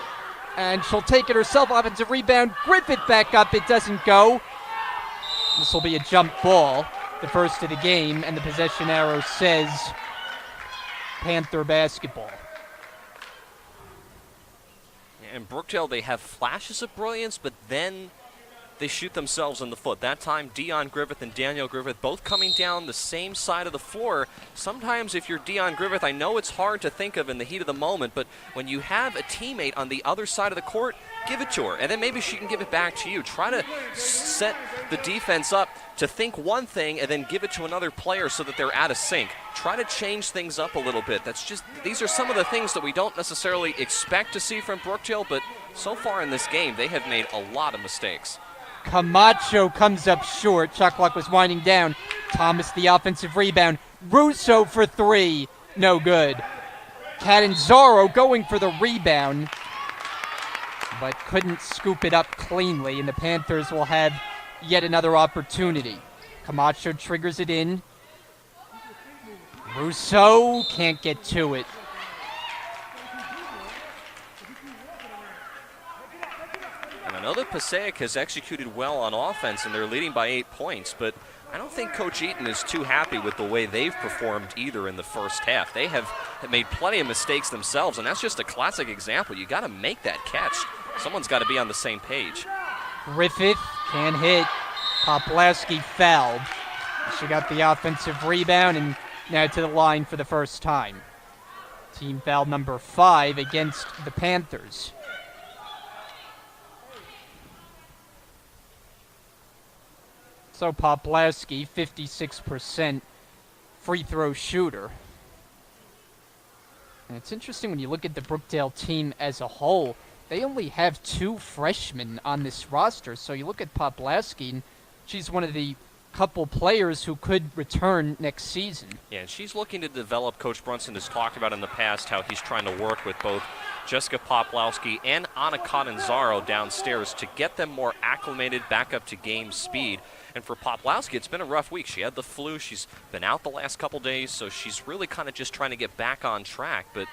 and she'll take it herself. Offensive rebound. Griffith back up. It doesn't go. This will be a jump ball, the first of the game, and the possession arrow says Panther basketball. And Brookdale, they have flashes of brilliance, but then they shoot themselves in the foot. That time, Dion Griffith and Danielle Griffith both coming down the same side of the floor. Sometimes if you're Dion Griffith, I know it's hard to think of in the heat of the moment, but when you have a teammate on the other side of the court, give it to her, and then maybe she can give it back to you. Try to set the defense up to think one thing and then give it to another player so that they're out of sync. Try to change things up a little bit. These are some of the things that we don't necessarily expect to see from Brookdale, but so far in this game, they have made a lot of mistakes. Camacho comes up short. Shot clock was winding down. Thomas the offensive rebound. Russo for 3. No good. Catanzaro going for the rebound, but couldn't scoop it up cleanly, and the Panthers will have yet another opportunity. Camacho triggers it in. Russo can't get to it. I know that Passaic has executed well on offense, and they're leading by 8 points, but I don't think Coach Eaton is too happy with the way they've performed either in the first half. They have made plenty of mistakes themselves, and that's just a classic example. You got to make that catch. Someone's got to be on the same page. Griffith can't hit. Poplawski fouled. She got the offensive rebound and now to the line for the first time. Team foul number 5 against the Panthers. Also, Poplawski, 56% free throw shooter. And it's interesting when you look at the Brookdale team as a whole, they only have 2 freshmen on this roster. So you look at Poplawski, and she's one of the couple players who could return next season. Yeah, and she's looking to develop. Coach Brunson has talked about in the past how he's trying to work with both Jessica Poplawski and Anna Catanzaro downstairs to get them more acclimated back up to game speed. And for Poplawski, it's been a rough week. She had the flu. She's been out the last couple days, so she's really kind of just trying to get back on track. But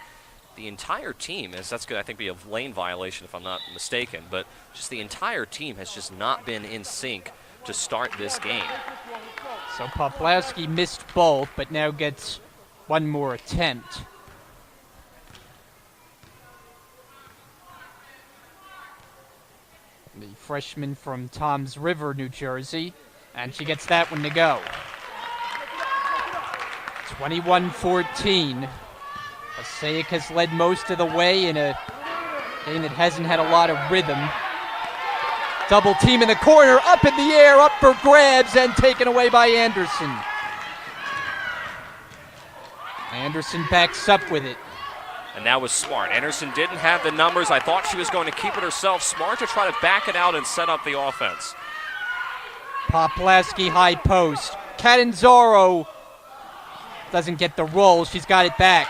the entire team, as that's going to, I think, be a lane violation if I'm not mistaken, but just the entire team has just not been in sync to start this game. So Poplawski missed both, but now gets one more attempt. The freshman from Toms River, New Jersey, and she gets that one to go. 21-14. Passaic has led most of the way in a game that hasn't had a lot of rhythm. Double team in the corner, up in the air, up for grabs, and taken away by Anderson. Anderson backs up with it. And that was smart. Anderson didn't have the numbers. I thought she was going to keep it herself. Smart to try to back it out and set up the offense. Poplawski high post. Catanzaro doesn't get the roll. She's got it back.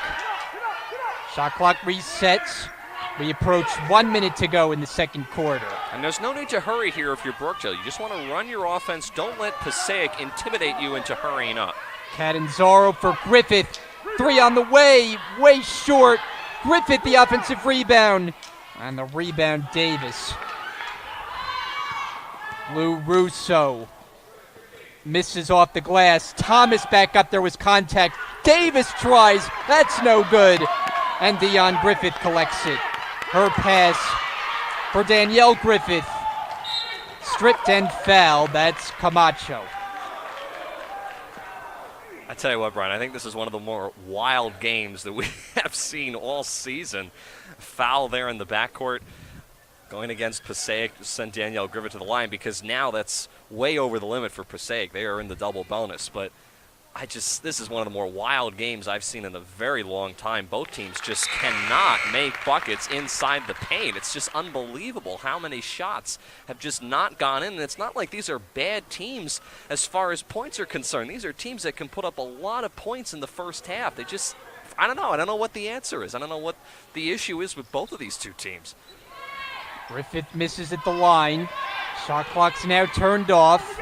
Shot clock resets. We approach 1 minute to go in the second quarter. And there's no need to hurry here if you're Brookdale. You just want to run your offense. Don't let Passaic intimidate you into hurrying up. Catanzaro for Griffith. 3 on the way. Way short. Griffith the offensive rebound. And the rebound, Davis. Lou Russo misses off the glass. Thomas back up. There was contact. Davis tries. That's no good. And Dion Griffith collects it. Her pass for Danielle Griffith. Stripped and fouled. That's Camacho. I tell you what, Brian, I think this is one of the more wild games that we have seen all season. Foul there in the backcourt. Going against Passaic to send Danielle Griffith to the line because now that's way over the limit for Passaic. They are in the double bonus. But this is one of the more wild games I've seen in a very long time. Both teams just cannot make buckets inside the paint. It's just unbelievable how many shots have just not gone in. And it's not like these are bad teams as far as points are concerned. These are teams that can put up a lot of points in the first half. They just, I don't know. I don't know what the answer is. I don't know what the issue is with both of these two teams. Griffith misses at the line. Shot clock's now turned off.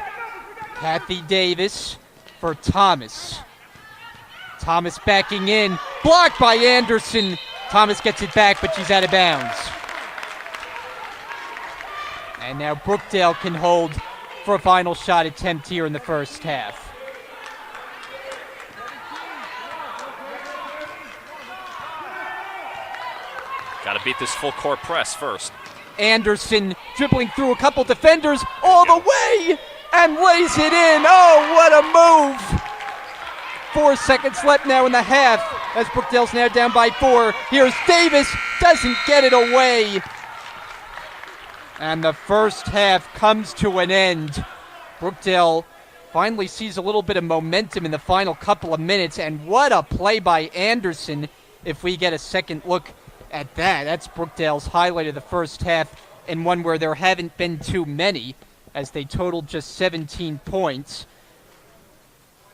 Kathy Davis for Thomas. Thomas backing in. Blocked by Anderson. Thomas gets it back, but she's out of bounds. And now Brookdale can hold for a final shot attempt here in the first half. Got to beat this full court press first. Anderson dribbling through a couple defenders all the way and lays it in. Oh, what a move. 4 seconds left now in the half as Brookdale's now down by 4. Here's Davis, doesn't get it away. And the first half comes to an end. Brookdale finally sees a little bit of momentum in the final couple of minutes, and what a play by Anderson if we get a second look at that. That's Brookdale's highlight of the first half, and one where there haven't been too many, as they totaled just 17 points.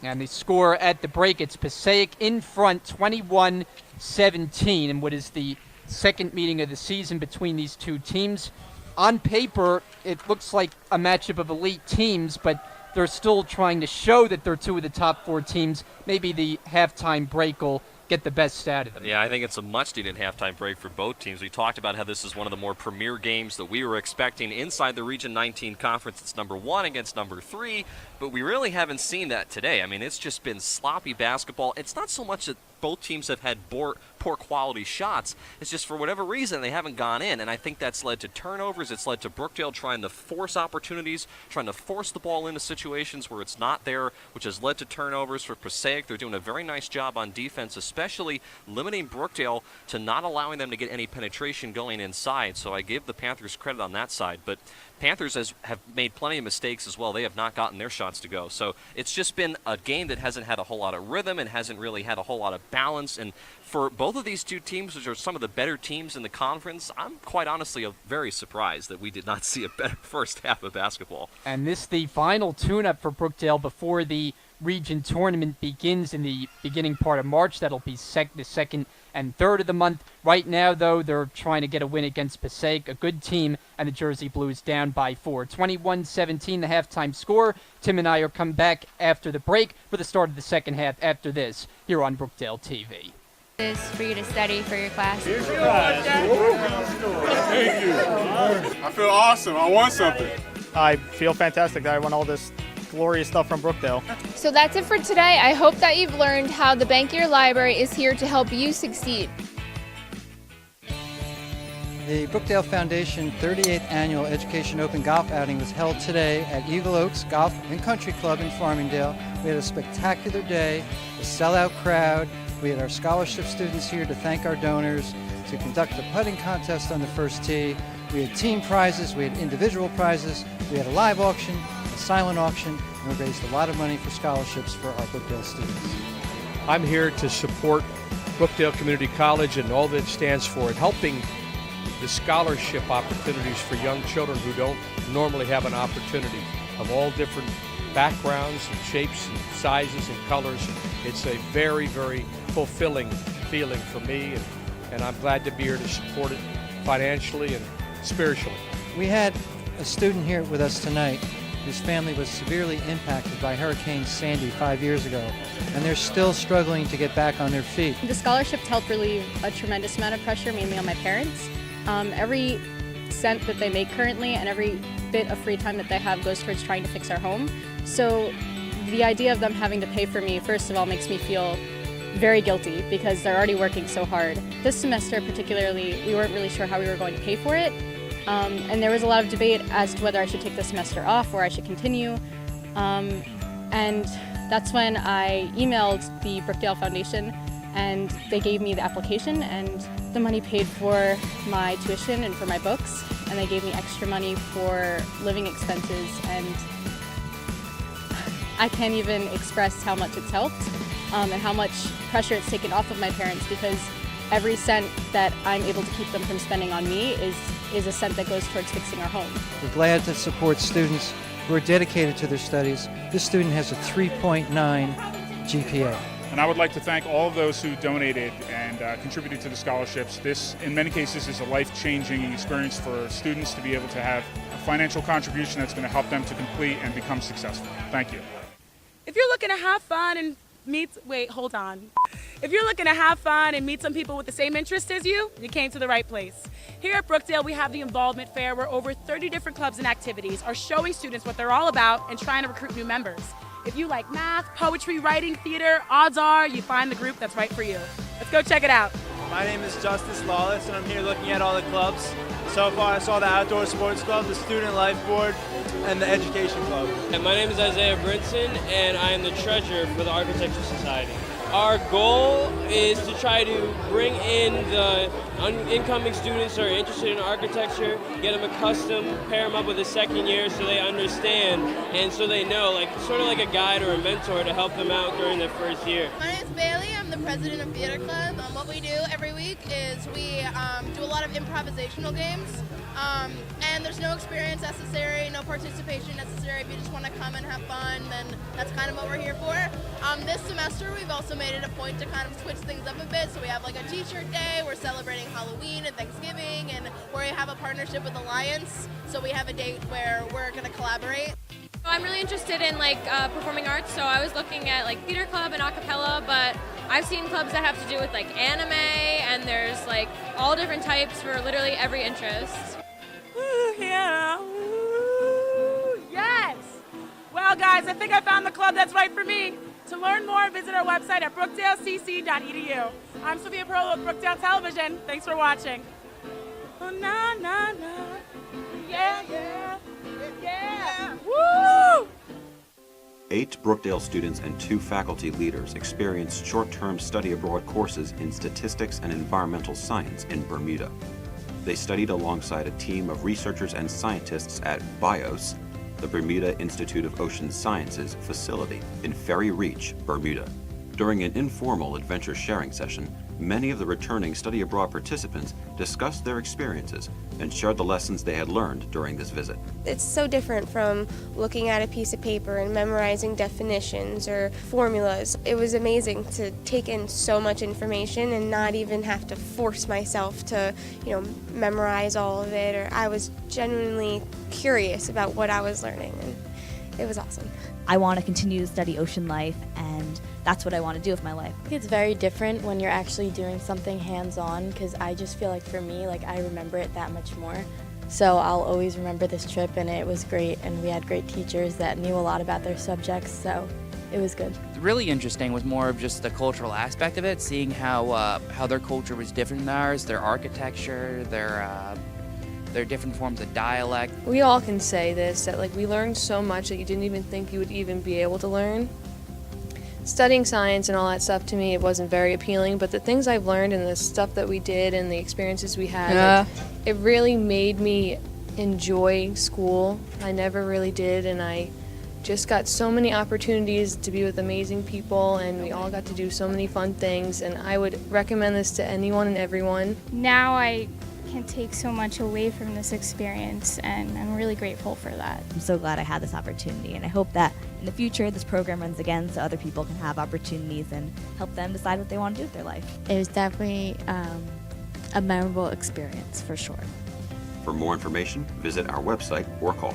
And the score at the break, it's Passaic in front 21-17, in what is the second meeting of the season between these two teams. On paper, it looks like a matchup of elite teams, but they're still trying to show that they're two of the top 4 teams. Maybe the halftime break will get the best out of them. Yeah, I think it's a much-needed halftime break for both teams. We talked about how this is one of the more premier games that we were expecting inside the Region 19 conference. It's number 1 against number 3, but we really haven't seen that today. I mean, it's just been sloppy basketball. It's not so much that both teams have had poor poor quality shots. It's just for whatever reason they haven't gone in, and I think that's led to turnovers. It's led to Brookdale trying to force opportunities, trying to force the ball into situations where it's not there, which has led to turnovers. For Passaic, they're doing a very nice job on defense, especially limiting Brookdale to not allowing them to get any penetration going inside. So I give the Panthers credit on that side, but Panthers have made plenty of mistakes as well. They have not gotten their shots to go. So it's just been a game that hasn't had a whole lot of rhythm and hasn't really had a whole lot of balance. And for both of these two teams, which are some of the better teams in the conference, I'm quite honestly very surprised that we did not see a better first half of basketball. And this the final tune-up for Brookdale before the region tournament begins in the beginning part of March. That'll be the second and third of the month. Right now, though, they're trying to get a win against Passaic, a good team, and the Jersey Blues down by 4. 21-17, the halftime score. Tim and I are come back after the break for the start of the second half after this here on Brookdale TV. This for you to study for your class. Here's your prize. Thank you. I feel awesome. I won something. I feel fantastic that I won all this glorious stuff from Brookdale. So that's it for today. I hope that you've learned how the Bankier Library is here to help you succeed. The Brookdale Foundation 38th Annual Education Open Golf Outing was held today at Eagle Oaks Golf and Country Club in Farmingdale. We had a spectacular day, a sellout crowd. We had our scholarship students here to thank our donors, to conduct a putting contest on the first tee. We had team prizes, we had individual prizes, we had a live auction, a silent auction, and we raised a lot of money for scholarships for our Brookdale students. I'm here to support Brookdale Community College and all that it stands for in helping the scholarship opportunities for young children who don't normally have an opportunity, of all different backgrounds and shapes and sizes and colors. It's a very, very fulfilling feeling for me, and I'm glad to be here to support it financially and spiritually. We had a student here with us tonight whose family was severely impacted by Hurricane Sandy 5 years ago, and they're still struggling to get back on their feet. The scholarships helped relieve a tremendous amount of pressure, mainly on my parents. Every cent that they make currently and every bit of free time that they have goes towards trying to fix our home. So the idea of them having to pay for me, first of all, makes me feel very guilty because they're already working so hard. This semester particularly, we weren't really sure how we were going to pay for it. And there was a lot of debate as to whether I should take the semester off or I should continue. And that's when I emailed the Brookdale Foundation, and they gave me the application, and the money paid for my tuition and for my books, and they gave me extra money for living expenses, and I can't even express how much it's helped and how much pressure it's taken off of my parents, because every cent that I'm able to keep them from spending on me is a cent that goes towards fixing our home. We're glad to support students who are dedicated to their studies. This student has a 3.9 GPA. And I would like to thank all of those who donated and contributed to the scholarships. This, in many cases, is a life-changing experience for students to be able to have a financial contribution that's going to help them to complete and become successful. Thank you. If you're looking to have fun and If you're looking to have fun and meet some people with the same interest as you came to the right place. Here at Brookdale, we have the Involvement Fair, where over 30 different clubs and activities are showing students what they're all about and trying to recruit new members. If you like math, poetry, writing, theater, odds are you find the group that's right for you. Let's go check it out. My name is Justice Lawless, and I'm here looking at all the clubs. So far, I saw the Outdoor Sports Club, the Student Life Board, and the Education Club. And my name is Isaiah Brinson, and I am the treasurer for the Architecture Society. Our goal is to try to bring in the incoming students who are interested in architecture, get them accustomed, pair them up with a second year so they understand and so they know, like sort of like a guide or a mentor to help them out during their first year. My name is Bailey. I'm the president of Theater Club. What we do every week is we do a lot of improvisational games. And there's no experience necessary, no participation necessary. If you just want to come and have fun, then that's kind of what we're here for. This semester, we've also made it a point to kind of switch things up a bit. So we have like a t-shirt day, we're celebrating Halloween and Thanksgiving, and we have a partnership with Alliance. So we have a date where we're going to collaborate. I'm really interested in performing arts, so I was looking at like theater club and a cappella, but I've seen clubs that have to do with like anime, and there's like all different types for literally every interest. Ooh, yeah. Ooh, yes! Well, guys, I think I found the club that's right for me. To learn more, visit our website at brookdalecc.edu. I'm Sophia Pearl with Brookdale Television. Thanks for watching. Oh, na, na, na. Yeah, yeah, yeah. Woo! 8 Brookdale students and 2 faculty leaders experienced short-term study abroad courses in statistics and environmental science in Bermuda. They studied alongside a team of researchers and scientists at BIOS, the Bermuda Institute of Ocean Sciences facility in Ferry Reach, Bermuda. During an informal adventure sharing session, many of the returning study abroad participants discussed their experiences and shared the lessons they had learned during this visit. It's so different from looking at a piece of paper and memorizing definitions or formulas. It was amazing to take in so much information and not even have to force myself to, memorize all of it. Or I was genuinely curious about what I was learning, and it was awesome. I want to continue to study ocean life, and that's what I want to do with my life. I think it's very different when you're actually doing something hands-on, because I just feel like for me, I remember it that much more. So I'll always remember this trip, and it was great, and we had great teachers that knew a lot about their subjects, so it was good. Really interesting was more of just the cultural aspect of it, seeing how their culture was different than ours, their architecture, their different forms of dialect. We all can say this, that we learned so much that you didn't even think you would even be able to learn. Studying science and all that stuff, to me, it wasn't very appealing, but the things I've learned and the stuff that we did and the experiences we had, it really made me enjoy school. I never really did, and I just got so many opportunities to be with amazing people, and we all got to do so many fun things, and I would recommend this to anyone and everyone. Now I can take so much away from this experience, and I'm really grateful for that. I'm so glad I had this opportunity, and I hope that in the future this program runs again so other people can have opportunities and help them decide what they want to do with their life. It was definitely a memorable experience, for sure. For more information, visit our website or call.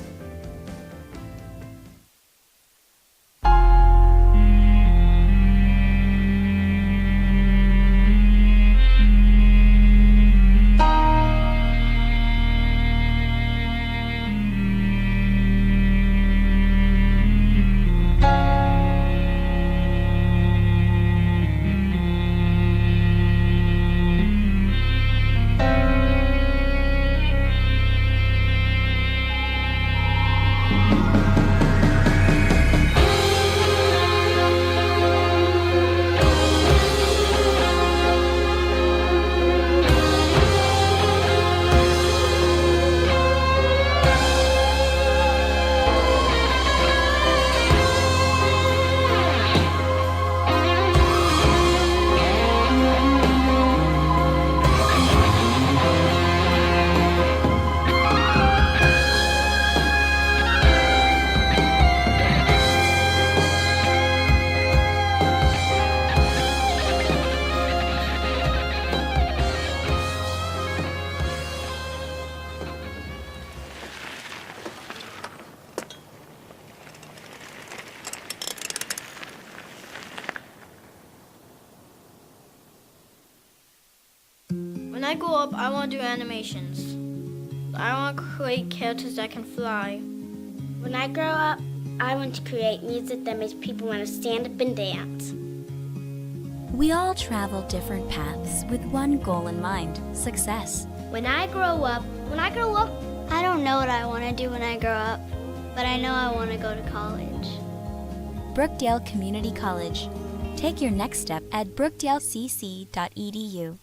When I grow up, I want to do animations. I want to create characters that can fly. When I grow up, I want to create music that makes people want to stand up and dance. We all travel different paths with one goal in mind: success. When I grow up, I don't know what I want to do when I grow up, but I know I want to go to college. Brookdale Community College. Take your next step at brookdalecc.edu.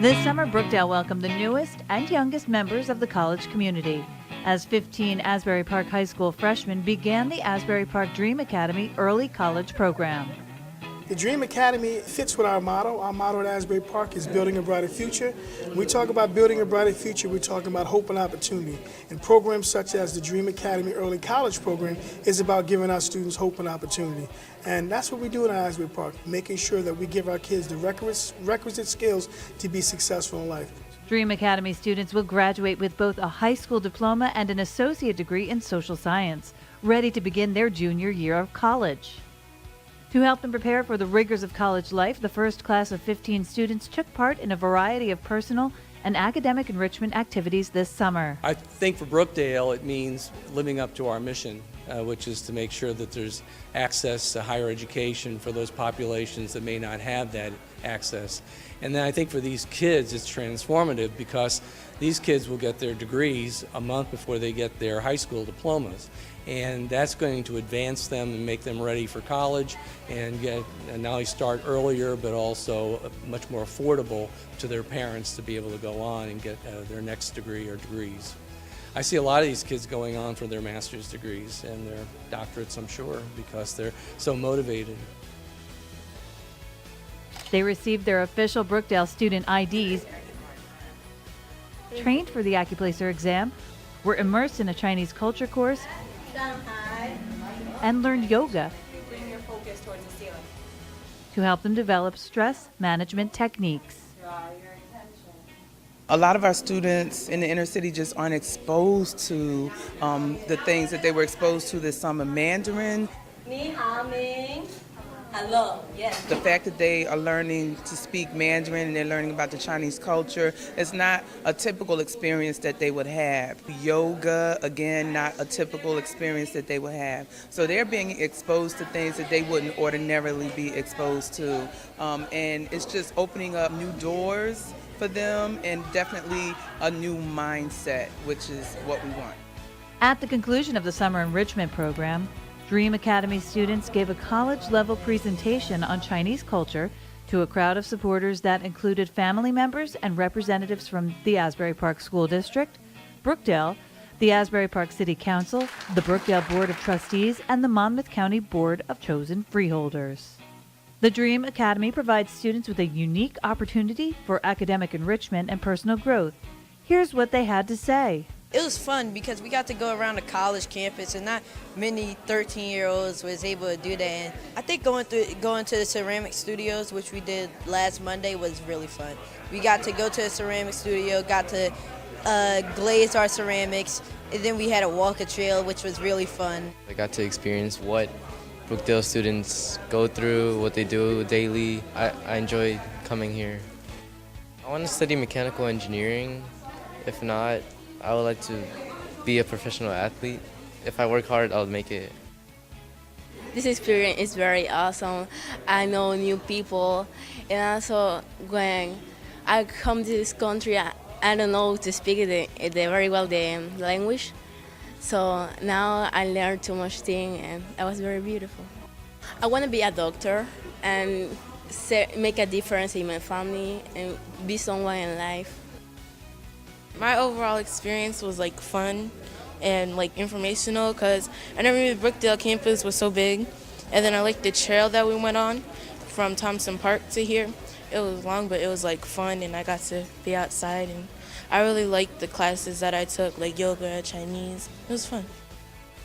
This summer, Brookdale welcomed the newest and youngest members of the college community as 15 Asbury Park High School freshmen began the Asbury Park Dream Academy Early College Program. The Dream Academy fits with our motto. Our motto at Asbury Park is building a brighter future. When we talk about building a brighter future, we're talking about hope and opportunity. And programs such as the Dream Academy Early College Program is about giving our students hope and opportunity. And that's what we do in Asbury Park, making sure that we give our kids the requisite skills to be successful in life. Dream Academy students will graduate with both a high school diploma and an associate degree in social science, ready to begin their junior year of college. To help them prepare for the rigors of college life, the first class of 15 students took part in a variety of personal and academic enrichment activities this summer. I think for Brookdale it means living up to our mission, which is to make sure that there's access to higher education for those populations that may not have that access. And then I think for these kids it's transformative because these kids will get their degrees a month before they get their high school diplomas. And that's going to advance them and make them ready for college and not only start earlier but also much more affordable to their parents to be able to go on and get their next degree or degrees. I see a lot of these kids going on for their master's degrees and their doctorates, I'm sure, because they're so motivated. They received their official Brookdale student IDs, trained for the Accuplacer exam, were immersed in a Chinese culture course, and learned yoga to help them develop stress management techniques. A lot of our students in the inner city just aren't exposed to the things that they were exposed to this summer. Mandarin. Ni hao Ming. Hello, yes. The fact that they are learning to speak Mandarin and they're learning about the Chinese culture is not a typical experience that they would have. Yoga, again, not a typical experience that they would have. So they're being exposed to things that they wouldn't ordinarily be exposed to. And it's just opening up new doors for them and definitely a new mindset, which is what we want. At the conclusion of the summer enrichment program, Dream Academy students gave a college-level presentation on Chinese culture to a crowd of supporters that included family members and representatives from the Asbury Park School District, Brookdale, the Asbury Park City Council, the Brookdale Board of Trustees, and the Monmouth County Board of Chosen Freeholders. The Dream Academy provides students with a unique opportunity for academic enrichment and personal growth. Here's what they had to say. It was fun because we got to go around the college campus and not many 13-year-olds was able to do that. And I think going to the ceramic studios, which we did last Monday, was really fun. We got to go to a ceramic studio, got to glaze our ceramics, and then we had a walk a trail, which was really fun. I got to experience what Brookdale students go through, what they do daily. I enjoy coming here. I want to study mechanical engineering. If not, I would like to be a professional athlete. If I work hard, I'll make it. This experience is very awesome. I know new people, and also when I come to this country, I don't know to speak the very well the language. So now I learned too much things, and it was very beautiful. I want to be a doctor and make a difference in my family and be someone in life. My overall experience was like fun and like informational because I never knew the Brookdale campus was so big. And then I liked the trail that we went on from Thompson Park to here. It was long, but it was like fun and I got to be outside. And I really liked the classes that I took, like yoga, Chinese. It was fun.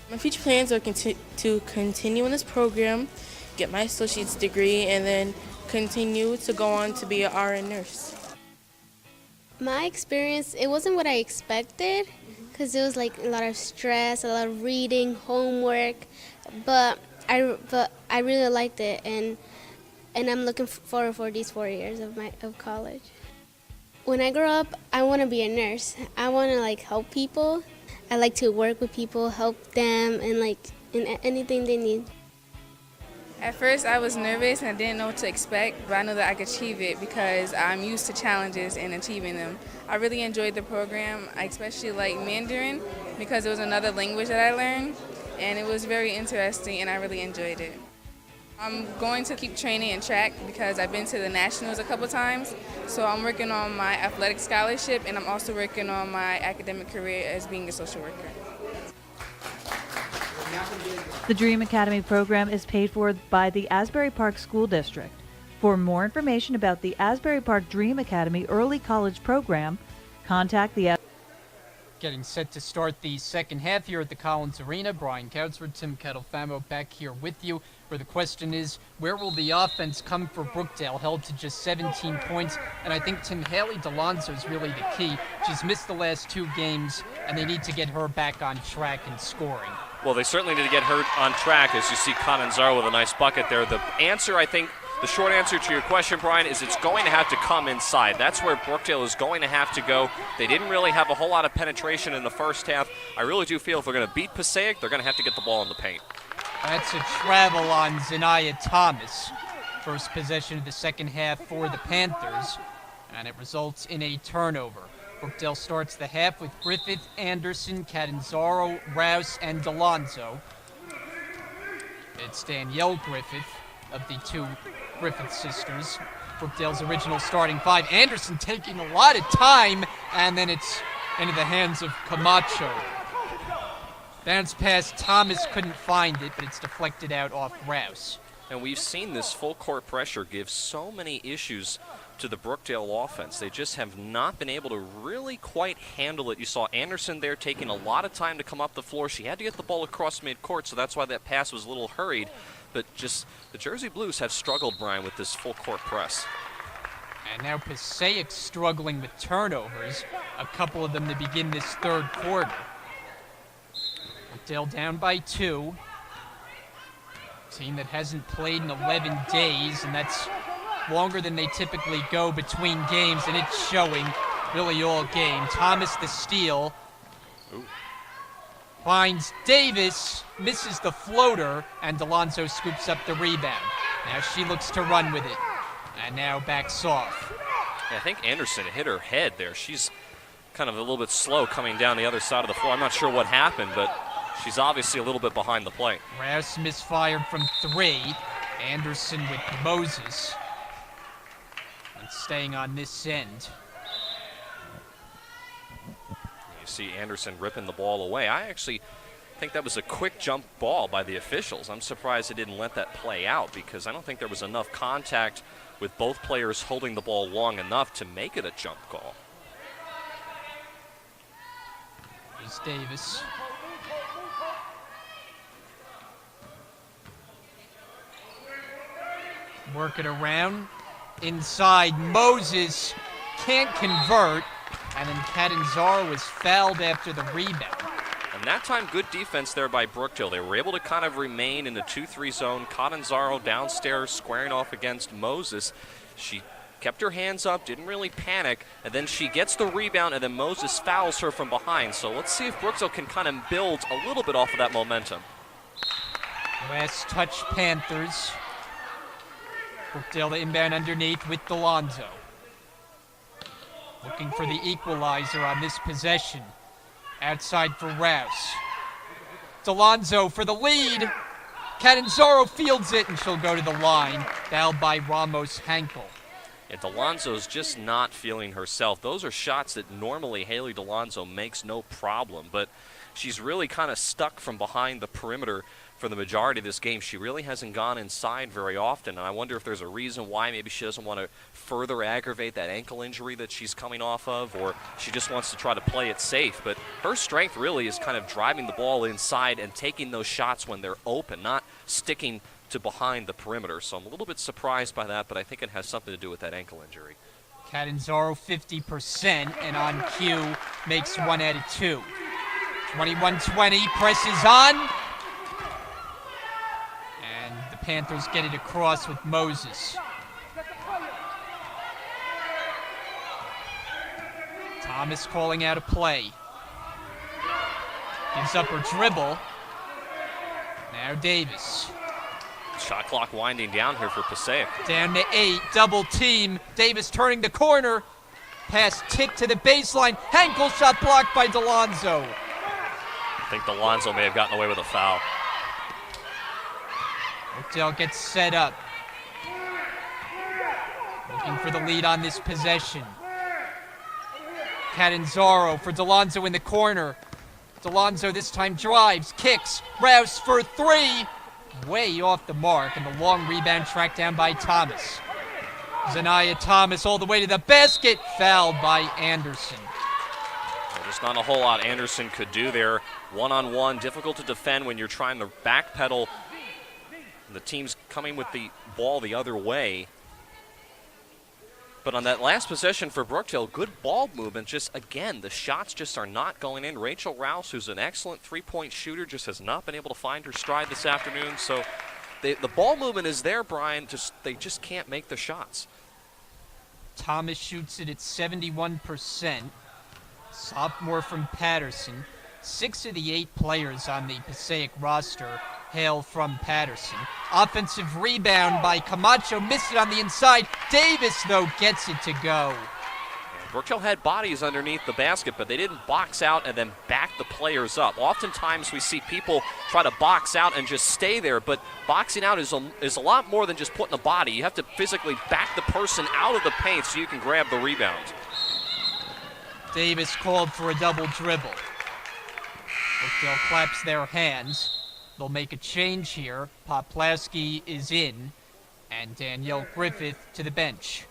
My future plans are to continue in this program, get my associate's degree, and then continue to go on to be an RN nurse. My experience, it wasn't what I expected because it was like a lot of stress, a lot of reading, homework, but I really liked it and I'm looking forward for these 4 years of college. When I grow up, I want to be a nurse. I want to like help people. I like to work with people, help them and like in anything they need. At first I was nervous and I didn't know what to expect, but I know that I could achieve it because I'm used to challenges and achieving them. I really enjoyed the program. I especially like Mandarin because it was another language that I learned and it was very interesting and I really enjoyed it. I'm going to keep training in track because I've been to the Nationals a couple times, so I'm working on my athletic scholarship and I'm also working on my academic career as being a social worker. The Dream Academy program is paid for by the Asbury Park School District. For more information about the Asbury Park Dream Academy Early College Program, contact the... Getting set to start the second half here at the Collins Arena. Brian Coutsford, Tim Kettlefamo back here with you, where the question is, where will the offense come for Brookdale, held to just 17 points? And I think Tim Haley DeLonzo is really the key. She's missed the last 2 games, and they need to get her back on track and scoring. Well, they certainly need to get her on track, as you see Conanzaro with a nice bucket there. The answer, I think, the short answer to your question, Brian, is it's going to have to come inside. That's where Brookdale is going to have to go. They didn't really have a whole lot of penetration in the first half. I really do feel if they're going to beat Passaic, they're going to have to get the ball in the paint. That's a travel on Zanaya Thomas. First possession of the second half for the Panthers, and it results in a turnover. Brookdale starts the half with Griffith, Anderson, Catanzaro, Rouse, and Delonzo. It's Danielle Griffith of the two Griffith sisters. Brookdale's original starting five. Anderson taking a lot of time, and then it's into the hands of Camacho. Bounce pass, Thomas couldn't find it, but it's deflected out off Rouse. And we've seen this full court pressure give so many issues to the Brookdale offense. They just have not been able to really quite handle it. You saw Anderson there taking a lot of time to come up the floor. She had to get the ball across midcourt, so that's why that pass was a little hurried. But just the Jersey Blues have struggled, Brian, with this full court press. And now Passaic struggling with turnovers, a couple of them to begin this third quarter. Brookdale down by 2. Team that hasn't played in 11 days, and that's longer than they typically go between games, and it's showing really all game. Thomas the steal. Ooh. Finds Davis, misses the floater, and Delonzo scoops up the rebound. Now she looks to run with it, and now backs off. Yeah, I think Anderson hit her head there. She's kind of a little bit slow coming down the other side of the floor. I'm not sure what happened, but she's obviously a little bit behind the plate. Rouse misfired from 3. Anderson with Moses. And staying on this end. You see Anderson ripping the ball away. I actually think that was a quick jump ball by the officials. I'm surprised they didn't let that play out because I don't think there was enough contact with both players holding the ball long enough to make it a jump call. Here's Davis. Work it around. Inside, Moses can't convert, and then Catanzaro was fouled after the rebound. And that time, good defense there by Brookdale. They were able to kind of remain in the 2-3 zone. Catanzaro downstairs squaring off against Moses. She kept her hands up, didn't really panic, and then she gets the rebound, and then Moses fouls her from behind. So let's see if Brookdale can kind of build a little bit off of that momentum. Last touch, Panthers. Brookdale to inbound underneath with Delonzo. Looking for the equalizer on this possession. Outside for Rouse. Delonzo for the lead. Catanzaro fields it, and she'll go to the line. Fouled by Ramos Hankel. Yeah, Delonzo's just not feeling herself. Those are shots that normally Haley Delonzo makes no problem, but she's really kind of stuck from behind the perimeter for the majority of this game. She really hasn't gone inside very often, and I wonder if there's a reason why. Maybe she doesn't want to further aggravate that ankle injury that she's coming off of, or she just wants to try to play it safe. But her strength really is kind of driving the ball inside and taking those shots when they're open, not sticking to behind the perimeter. So I'm a little bit surprised by that, but I think it has something to do with that ankle injury. Catanzaro 50%, and on cue makes 1 out of 2. 21-20, presses on. Panthers get it across with Moses. Thomas calling out a play. Gives up her dribble. Now Davis. Shot clock winding down here for Passaic. Down to 8, double team. Davis turning the corner. Pass tipped to the baseline. Hankel shot blocked by Delonzo. I think Delonzo may have gotten away with a foul. Brookdale gets set up. Looking for the lead on this possession. Catanzaro for Delonzo in the corner. Delonzo this time drives, kicks, Rouse for 3. Way off the mark, and the long rebound tracked down by Thomas. Zanaya Thomas all the way to the basket, fouled by Anderson. There's not a whole lot Anderson could do there. One-on-one, difficult to defend when you're trying to backpedal. The team's coming with the ball the other way. But on that last possession for Brookdale, good ball movement. Just, again, the shots just are not going in. Rachel Rouse, who's an excellent three-point shooter, just has not been able to find her stride this afternoon. So the ball movement is there, Brian. They just can't make the shots. Thomas shoots it at 71%. Sophomore from Patterson. 6 of the 8 players on the Passaic roster hail from Patterson. Offensive rebound by Camacho. Missed it on the inside. Davis, though, gets it to go. Brookdale had bodies underneath the basket, but they didn't box out and then back the players up. Oftentimes we see people try to box out and just stay there, but boxing out is a lot more than just putting a body. You have to physically back the person out of the paint so you can grab the rebound. Davis called for a double dribble. Brookdale claps their hands. They'll make a change here. Poplawski is in, and Danielle Griffith to the bench.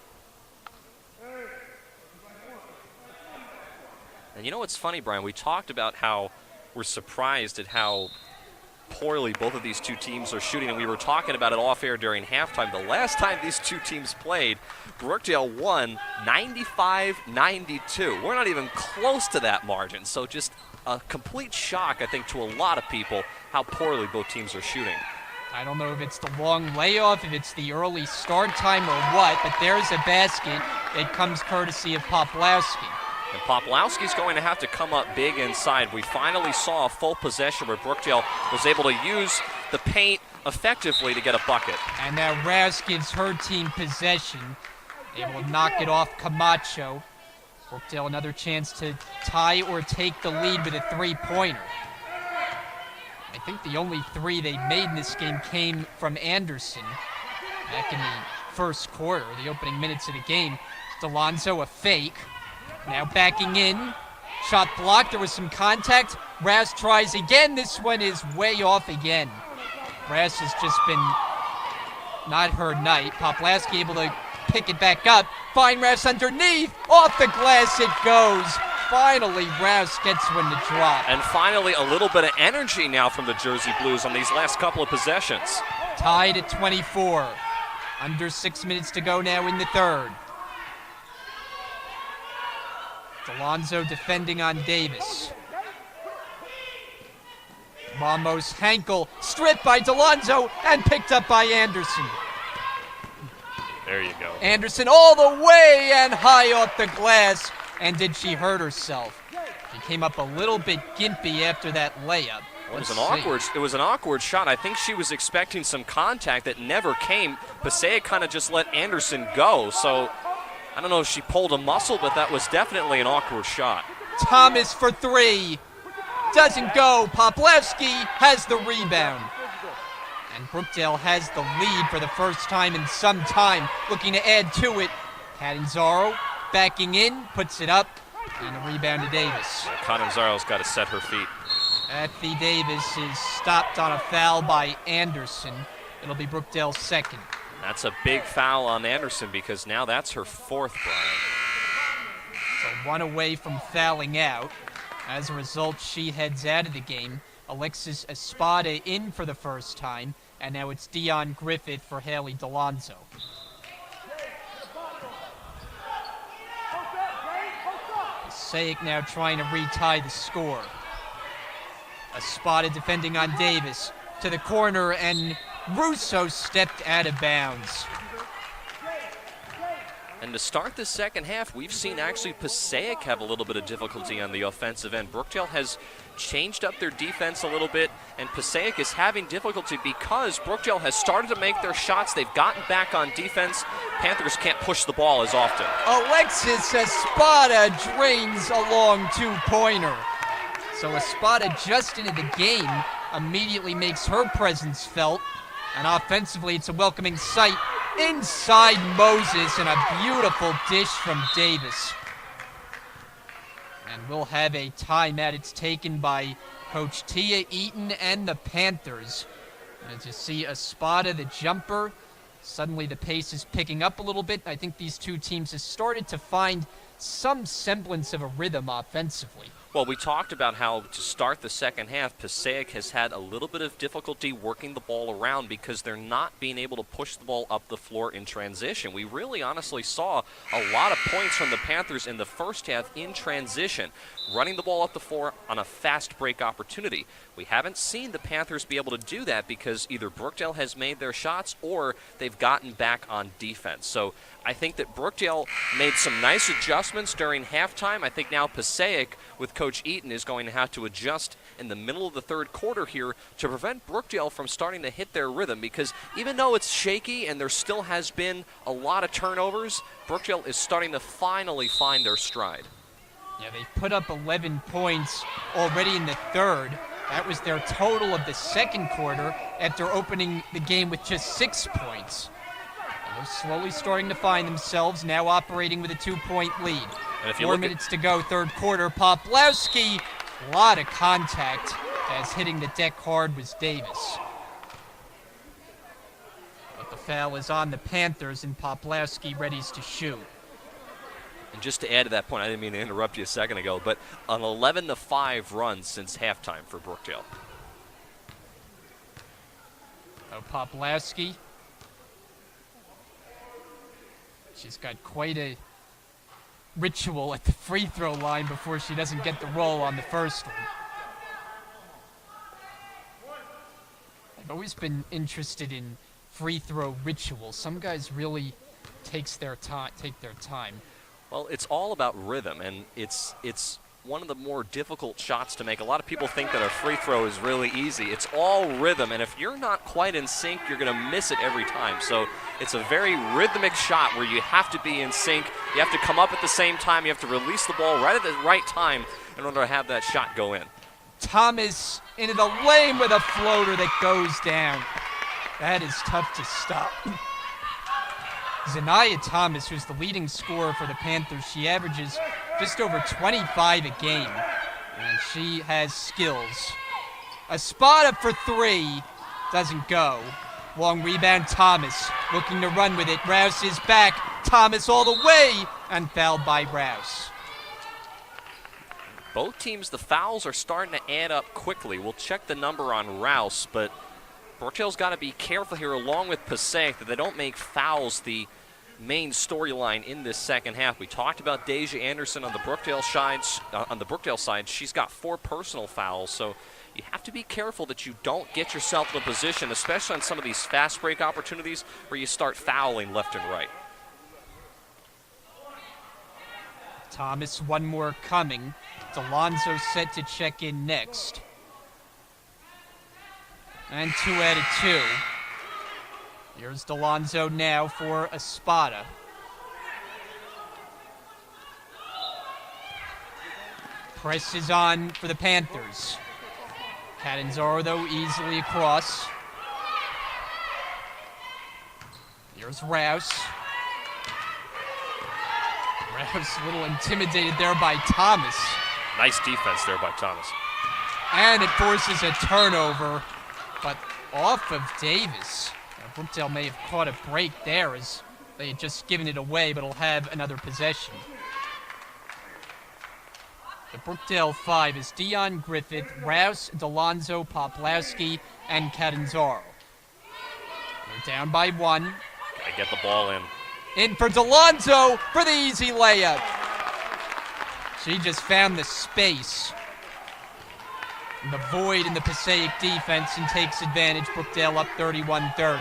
And you know what's funny, Brian? We talked about how we're surprised at how poorly both of these two teams are shooting, and we were talking about it off air during halftime. The last time these two teams played, Brookdale won 95-92. We're not even close to that margin, so just a complete shock, I think, to a lot of people how poorly both teams are shooting. I don't know if it's the long layoff, if it's the early start time or what, but there's a basket. It comes courtesy of Poplawski. And Poplawski's going to have to come up big inside. We finally saw a full possession where Brookdale was able to use the paint effectively to get a bucket. And now Raz gives her team possession, able to knock it off Camacho. Brookdale another chance to tie or take the lead with a three-pointer. I think the only 3 they made in this game came from Anderson back in the first quarter, the opening minutes of the game. Delonzo a fake. Now backing in, shot blocked, there was some contact. Raz tries again, this one is way off again. Raz has just been not her night. Poplawski able to pick it back up, find Raz underneath, off the glass it goes. Finally, Raz gets one to drop. And finally, a little bit of energy now from the Jersey Blues on these last couple of possessions. Tied at 24. Under 6 minutes to go now in the third. Delonzo defending on Davis. Ramos Hankel stripped by Delonzo and picked up by Anderson. There you go. Anderson all the way and high off the glass. And did she hurt herself? She came up a little bit gimpy after that layup. It was an awkward shot. I think she was expecting some contact that never came. Passaic kind of just let Anderson go. So I don't know if she pulled a muscle, but that was definitely an awkward shot. Thomas for 3. Doesn't go. Poplawski has the rebound. And Brookdale has the lead for the first time in some time. Looking to add to it. Catanzaro backing in, puts it up, and a rebound to Davis. Catanzaro's got to set her feet. Effie Davis is stopped on a foul by Anderson. It'll be Brookdale's second. That's a big foul on Anderson because now that's her 4th, Brian. So 1 away from fouling out. As a result, she heads out of the game. Alexis Espada in for the first time, and now it's Dion Griffith for Haley Delonzo. Passaic now trying to retie the score. Espada defending on Davis to the corner, and Russo stepped out of bounds. And to start the second half, we've seen actually Passaic have a little bit of difficulty on the offensive end. Brookdale has changed up their defense a little bit, and Passaic is having difficulty because Brookdale has started to make their shots. They've gotten back on defense. Panthers can't push the ball as often. Alexis Espada drains a long 2-pointer. So Espada just into the game immediately makes her presence felt. And offensively, it's a welcoming sight inside Moses, and a beautiful dish from Davis. And we'll have a timeout. It's taken by Coach Tia Eaton and the Panthers. And to see Espada, the jumper, suddenly the pace is picking up a little bit. I think these two teams have started to find some semblance of a rhythm offensively. Well, we talked about how to start the second half, Passaic has had a little bit of difficulty working the ball around because they're not being able to push the ball up the floor in transition. We really honestly saw a lot of points from the Panthers in the first half in transition, running the ball up the floor on a fast break opportunity. We haven't seen the Panthers be able to do that because either Brookdale has made their shots or they've gotten back on defense. So I think that Brookdale made some nice adjustments during halftime. I think now Passaic with Coach Eaton is going to have to adjust in the middle of the third quarter here to prevent Brookdale from starting to hit their rhythm, because even though it's shaky and there still has been a lot of turnovers, Brookdale is starting to finally find their stride. Yeah, they put up 11 points already in the third. That was their total of the second quarter after opening the game with just 6 points. And they're slowly starting to find themselves, now operating with a 2-point lead. And if you 4 minutes to go, third quarter. Poplawski, a lot of contact, as hitting the deck hard was Davis. But the foul is on the Panthers, and Poplawski readies to shoot. And just to add to that point, I didn't mean to interrupt you a second ago, but an 11-5 run since halftime for Brookdale. Oh, Poplawski. She's got quite a ritual at the free throw line before she doesn't get the roll on the first one. I've always been interested in free throw rituals. Some guys really take their time. Well, it's all about rhythm, and it's one of the more difficult shots to make. A lot of people think that a free throw is really easy. It's all rhythm, and if you're not quite in sync, you're going to miss it every time. So it's a very rhythmic shot where you have to be in sync. You have to come up at the same time. You have to release the ball right at the right time in order to have that shot go in. Thomas into the lane with a floater that goes down. That is tough to stop. Zanaya Thomas, who's the leading scorer for the Panthers, she averages just over 25 a game, and she has skills. A spot up for three, doesn't go. Long rebound, Thomas looking to run with it. Rouse is back, Thomas all the way, and fouled by Rouse. Both teams, the fouls are starting to add up quickly. We'll check the number on Rouse, but Brookdale's got to be careful here, along with Passaic, that they don't make fouls the main storyline in this second half. We talked about Deja Anderson on the Brookdale side. She's got 4 personal fouls, so you have to be careful that you don't get yourself in a position, especially on some of these fast break opportunities, where you start fouling left and right. Thomas, one more coming. Delonzo set to check in next. And 2 out of 2. Here's Delonzo now for Espada. Press is on for the Panthers. Catanzaro, though, easily across. Here's Rouse. Rouse a little intimidated there by Thomas. Nice defense there by Thomas. And it forces a turnover, but off of Davis. Now, Brookdale may have caught a break there as they had just given it away, but will have another possession. The Brookdale 5 is Dion Griffith, Rouse, Delonzo, Poplawski, and Catanzaro. They're down by 1. Gotta get the ball in. In for Delonzo for the easy layup. She just found the space and the void in the Passaic defense and takes advantage. Brookdale up 31-30.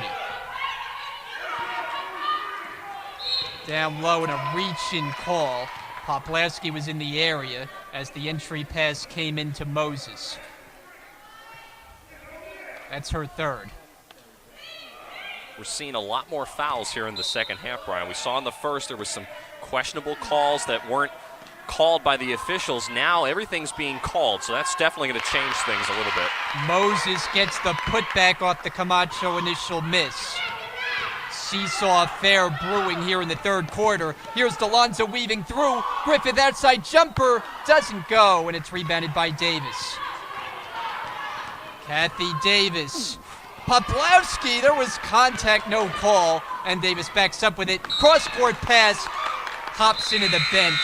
Down low and a reach-in call. Poplawski was in the area as the entry pass came into Moses. That's her third. We're seeing a lot more fouls here in the second half, Brian. We saw in the first there was some questionable calls that weren't called by the officials. Now everything's being called, so that's definitely going to change things a little bit. Moses gets the putback off the Camacho initial miss. Seesaw affair brewing here in the third quarter. Here's Delonzo weaving through. Griffith outside jumper doesn't go, and it's rebounded by Davis. Kathy Davis. Poplawski, there was contact, no call, and Davis backs up with it. Cross-court pass, hops into the bench.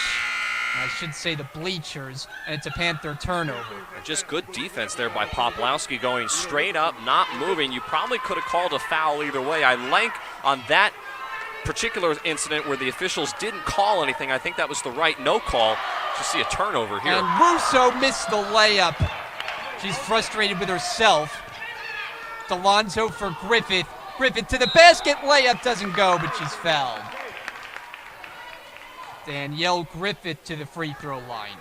I should say the bleachers, and it's a Panther turnover. And just good defense there by Poplawski, going straight up, not moving. You probably could have called a foul either way. I like on that particular incident where the officials didn't call anything. I think that was the right no call. Just see a turnover here. And Russo missed the layup. She's frustrated with herself. Delonzo for Griffith. Griffith to the basket. Layup doesn't go, but she's fouled. Danielle Griffith to the free throw line.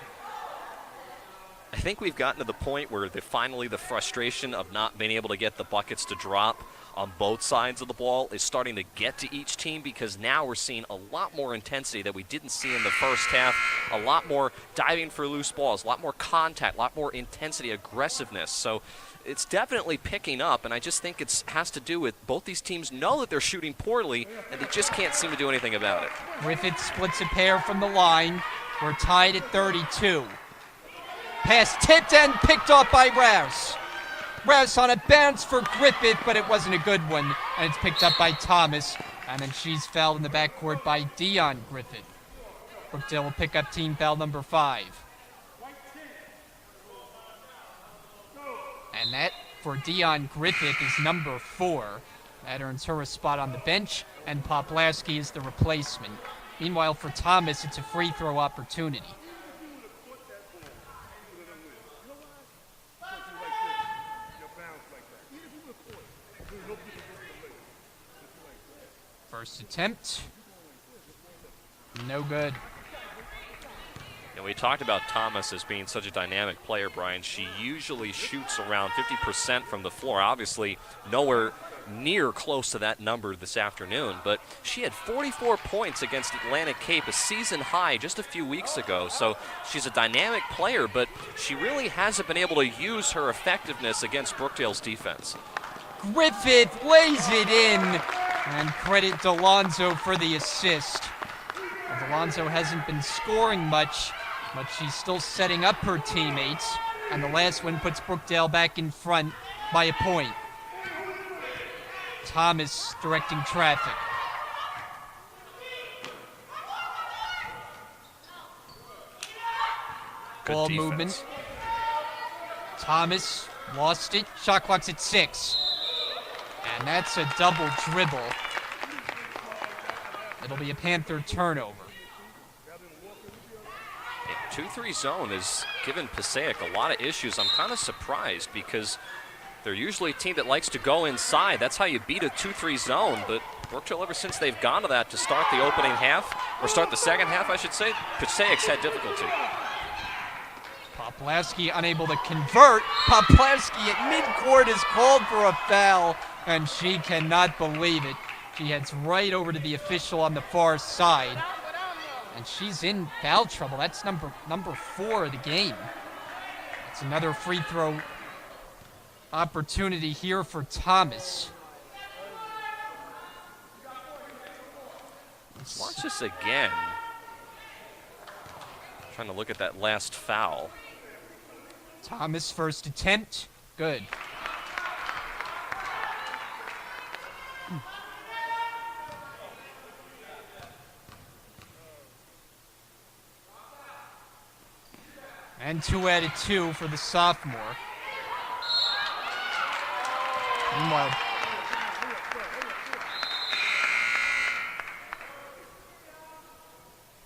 I think we've gotten to the point where finally the frustration of not being able to get the buckets to drop on both sides of the ball is starting to get to each team, because now we're seeing a lot more intensity that we didn't see in the first half, a lot more diving for loose balls, a lot more contact, a lot more intensity, aggressiveness. So it's definitely picking up, and I just think it has to do with both these teams know that they're shooting poorly, and they just can't seem to do anything about it. Griffith splits a pair from the line. We're tied at 32. Pass tipped and picked off by Rouse. Rouse on a bounce for Griffith, but it wasn't a good one, and it's picked up by Thomas, and then she's fouled in the backcourt by Dion Griffith. Brookdale will pick up team foul number 5. And that for Dion Griffith is number 4. That earns her a spot on the bench, and Poplawski is the replacement. Meanwhile, for Thomas, it's a free throw opportunity. First attempt. No good. And we talked about Thomas as being such a dynamic player, Brian. She usually shoots around 50% from the floor. Obviously, nowhere near close to that number this afternoon, but she had 44 points against Atlantic Cape, a season high just a few weeks ago. So she's a dynamic player, but she really hasn't been able to use her effectiveness against Brookdale's defense. Griffith lays it in, and credit Delonzo for the assist. Well, Delonzo hasn't been scoring much, but she's still setting up her teammates, and the last one puts Brookdale back in front by a point. Thomas directing traffic. Good Ball defense. movement. Thomas lost it. Shot clock's at 6. And that's a double dribble. It'll be a Panther turnover. 2-3 zone has given Passaic a lot of issues. I'm kind of surprised because they're usually a team that likes to go inside. That's how you beat a 2-3 zone, but Brookdale, ever since they've gone to that to start the opening half, or start the second half, I should say, Passaic's had difficulty. Poplawski unable to convert. Poplawski at midcourt is called for a foul, and she cannot believe it. She heads right over to the official on the far side, and she's in foul trouble. That's number 4 of the game. That's another free throw opportunity here for Thomas. Watch this again. Trying to look at that last foul. Thomas first attempt. Good. And 2 out of 2 for the sophomore. Meanwhile,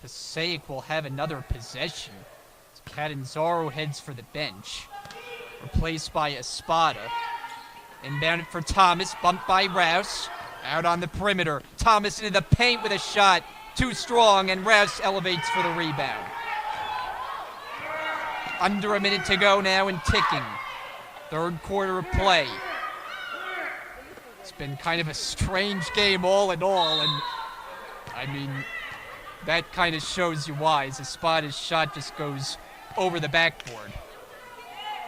Passaic will have another possession. Catanzaro heads for the bench. Replaced by Espada. Inbounded for Thomas, bumped by Rouse. Out on the perimeter. Thomas into the paint with a shot. Too strong, and Rouse elevates for the rebound. Under a minute to go now and ticking. Third quarter of play. It's been kind of a strange game all in all, and I mean, that kind of shows you why, as Espada's shot just goes over the backboard.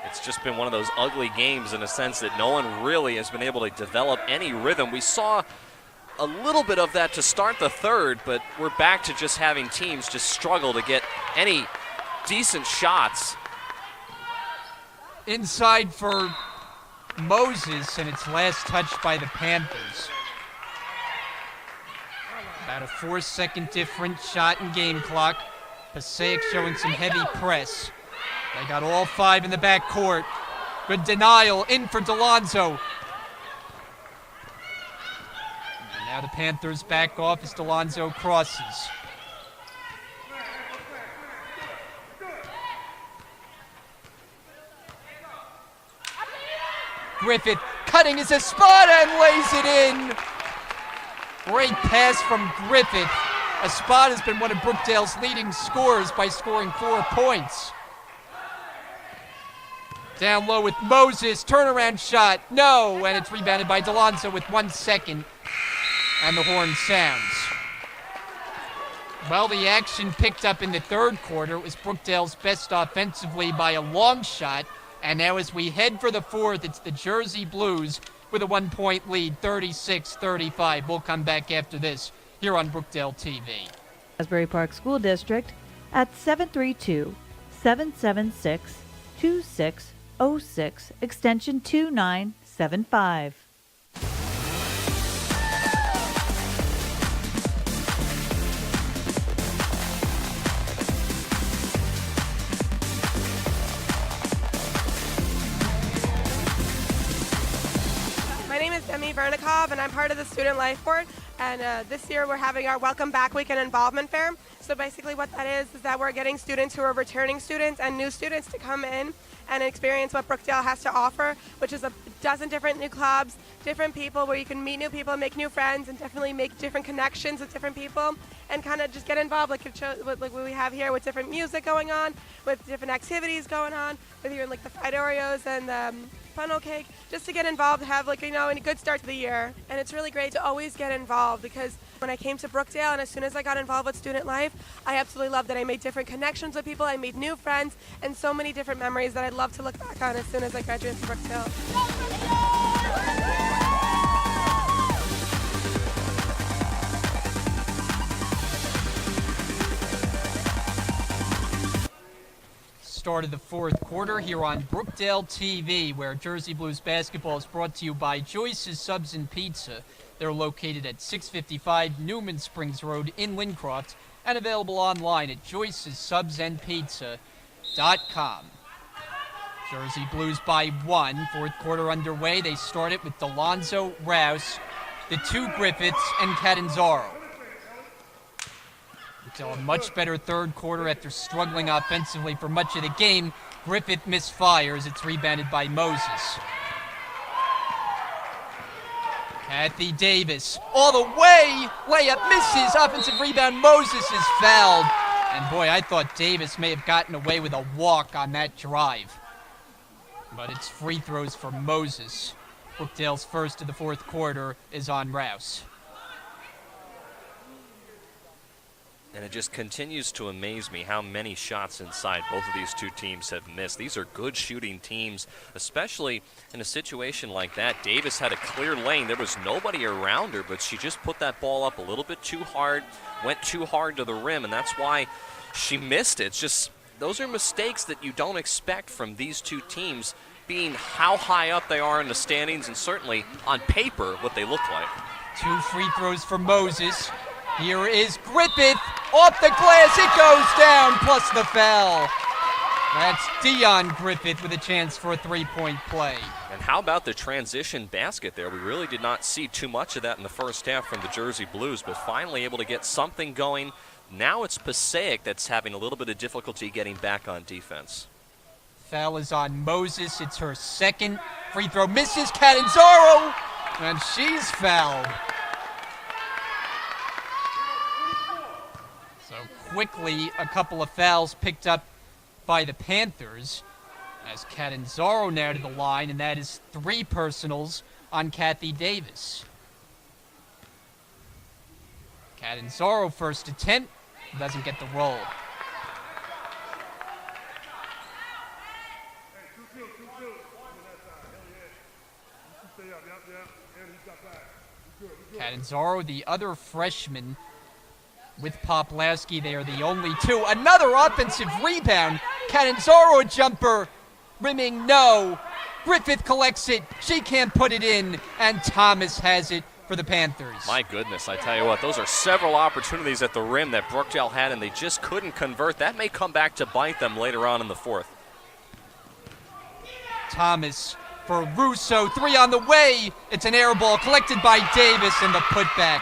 It's just been one of those ugly games in a sense that no one really has been able to develop any rhythm. We saw a little bit of that to start the third, but we're back to just having teams just struggle to get any decent shots. Inside for Moses, and it's last touched by the Panthers. About a 4-second difference shot in game clock. Passaic showing some heavy press. They got all 5 in the back court. Good denial, in for Delonzo. And now the Panthers back off as Delonzo crosses. Griffith cutting his Espada and lays it in. Great pass from Griffith. Espada has been one of Brookdale's leading scorers by scoring 4 points. Down low with Moses, turnaround shot, no, and it's rebounded by Delonzo with 1 second, and the horn sounds. Well, the action picked up in the third quarter. It was Brookdale's best offensively by a long shot, and now as we head for the fourth, it's the Jersey Blues with a 1-point lead, 36-35. We'll come back after this here on Brookdale TV. Asbury Park School District at 732-776-2606, extension 2975. My name is Demi Vernikov, and I'm part of the Student Life Board. And this year we're having our Welcome Back Week and Involvement Fair. So basically what that is that we're getting students who are returning students and new students to come in and experience what Brookdale has to offer, which is a dozen different new clubs, different people where you can meet new people, make new friends, and definitely make different connections with different people, and kind of just get involved like what we have here with different music going on, with different activities going on, with even like the fried Oreos and the funnel cake, just to get involved, have a good start to the year. And it's really great to always get involved, because when I came to Brookdale and as soon as I got involved with student life, I absolutely loved that I made different connections with people, I made new friends, and so many different memories that I'd love to look back on as soon as I graduate from Brookdale. Start of the fourth quarter here on Brookdale TV, where Jersey Blues basketball is brought to you by Joyce's Subs and Pizza. They're located at 655 Newman Springs Road in Lincroft and available online at joycessubsandpizza.com. Jersey Blues by 1. Fourth quarter underway. They started with Delonzo, Rouse, the 2 Griffiths, and Catanzaro. Until a much better third quarter after struggling offensively for much of the game. Griffith misfires. It's rebounded by Moses. Kathy Davis all the way. Layup misses. Offensive rebound. Moses is fouled. And boy, I thought Davis may have gotten away with a walk on that drive. But it's free throws for Moses. Brookdale's first of the fourth quarter is on Rouse. And it just continues to amaze me how many shots inside both of these two teams have missed. These are good shooting teams, especially in a situation like that. Davis had a clear lane. There was nobody around her, but she just put that ball up a little bit too hard, went too hard to the rim, and that's why she missed it. It's just, those are mistakes that you don't expect from these two teams, being how high up they are in the standings and certainly on paper what they look like. 2 free throws for Moses. Here is Griffith, off the glass, it goes down, plus the foul. That's Dion Griffith with a chance for a 3-point play. And how about the transition basket there? We really did not see too much of that in the first half from the Jersey Blues, but finally able to get something going. Now it's Passaic that's having a little bit of difficulty getting back on defense. Foul is on Moses, it's her second. Free throw misses, Catanzaro, and she's fouled. Quickly, a couple of fouls picked up by the Panthers as Catanzaro now to the line, and that is 3 personals on Kathy Davis. Catanzaro first attempt, doesn't get the roll. Catanzaro, the other freshman, with Poplawski, they are the only 2. Another offensive rebound. Catanzaro jumper. Rimming, no. Griffith collects it. She can't put it in. And Thomas has it for the Panthers. My goodness, I tell you what, those are several opportunities at the rim that Brookdale had, and they just couldn't convert. That may come back to bite them later on in the fourth. Thomas for Russo, 3 on the way. It's an air ball collected by Davis and the putback.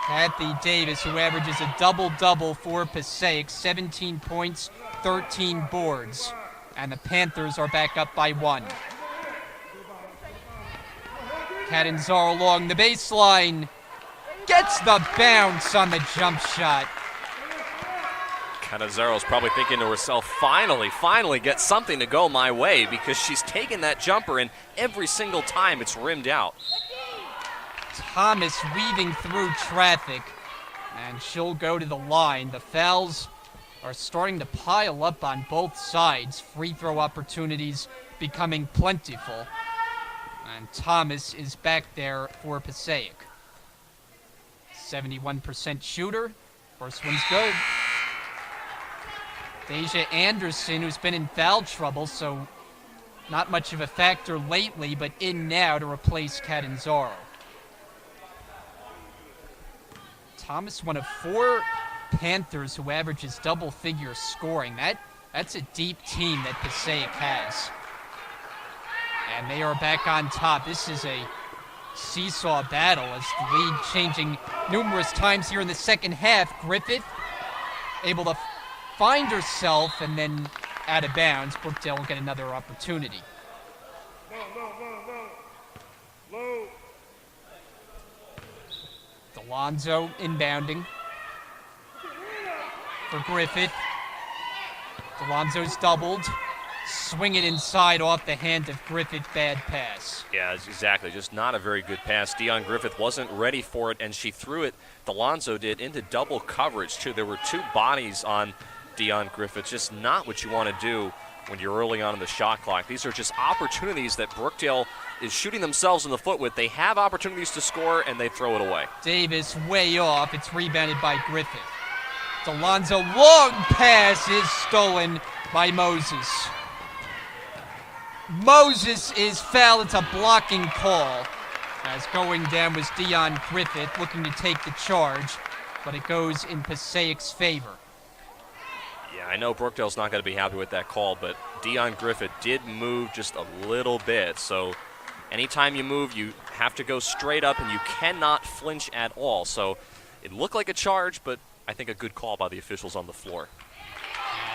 Kathy Davis, who averages a double-double for Passaic, 17 points, 13 boards. And the Panthers are back up by 1. Catanzaro along the baseline. Gets the bounce on the jump shot. Canazaro's probably thinking to herself, finally get something to go my way, because she's taken that jumper and every single time it's rimmed out. Thomas weaving through traffic, and she'll go to the line. The fouls are starting to pile up on both sides. Free throw opportunities becoming plentiful. And Thomas is back there for Passaic. 71% shooter. First one's good. Deja Anderson, who's been in foul trouble, so not much of a factor lately, but in now to replace Catanzaro. Thomas, one of 4 Panthers who averages double-figure scoring. That's a deep team that Passaic has. And they are back on top. This is a seesaw battle as the lead changing numerous times here in the second half. Griffith able to find herself and then out of bounds. Brookdale will get another opportunity. Alonzo inbounding for Griffith. Alonzo's doubled. Swing it inside off the hand of Griffith. Bad pass. Yeah, exactly. Just not a very good pass. Dion Griffith wasn't ready for it, and she threw it, Alonzo did, into double coverage, too. There were 2 bodies on Dion Griffith. Just not what you want to do when you're early on in the shot clock. These are just opportunities that Brookdale is shooting themselves in the foot with. They have opportunities to score, and they throw it away. Davis way off. It's rebounded by Griffith. Alonzo, long pass is stolen by Moses. Moses is fouled. It's a blocking call. As going down was Dion Griffith looking to take the charge, but it goes in Passaic's favor. Yeah, I know Brookdale's not going to be happy with that call, but Dion Griffith did move just a little bit. So anytime you move, you have to go straight up, and you cannot flinch at all. So it looked like a charge, but I think a good call by the officials on the floor.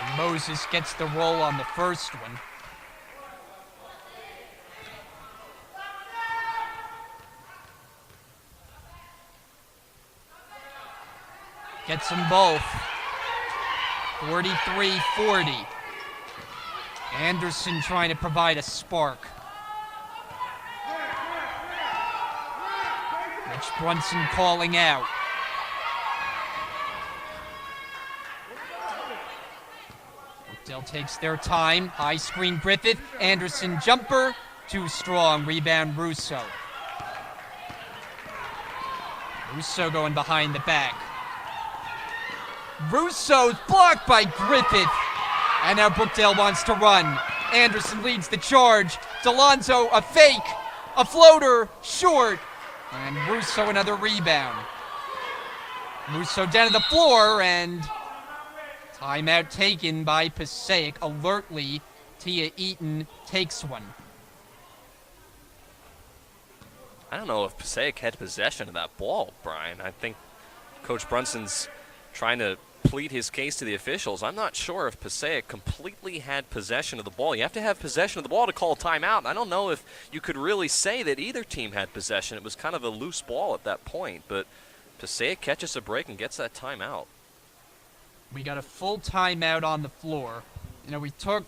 And Moses gets the roll on the first one. Gets them both. 43-40. Anderson trying to provide a spark. Rich Brunson calling out. Brookdale takes their time. High screen Griffith. Anderson jumper. Too strong. Rebound Russo. Russo going behind the back. Russo's blocked by Griffith. And now Brookdale wants to run. Anderson leads the charge. Delonzo, a fake. A floater, short. And Russo another rebound. Russo down to the floor, and timeout taken by Passaic. Alertly, Tia Eaton takes one. I don't know if Passaic had possession of that ball, Brian. I think Coach Brunson's trying to plead his case to the officials. I'm not sure if Passaic completely had possession of the ball. You have to have possession of the ball to call timeout. I don't know if you could really say that either team had possession. It was kind of a loose ball at that point, but Passaic catches a break and gets that timeout. We got a full timeout on the floor. You know, we took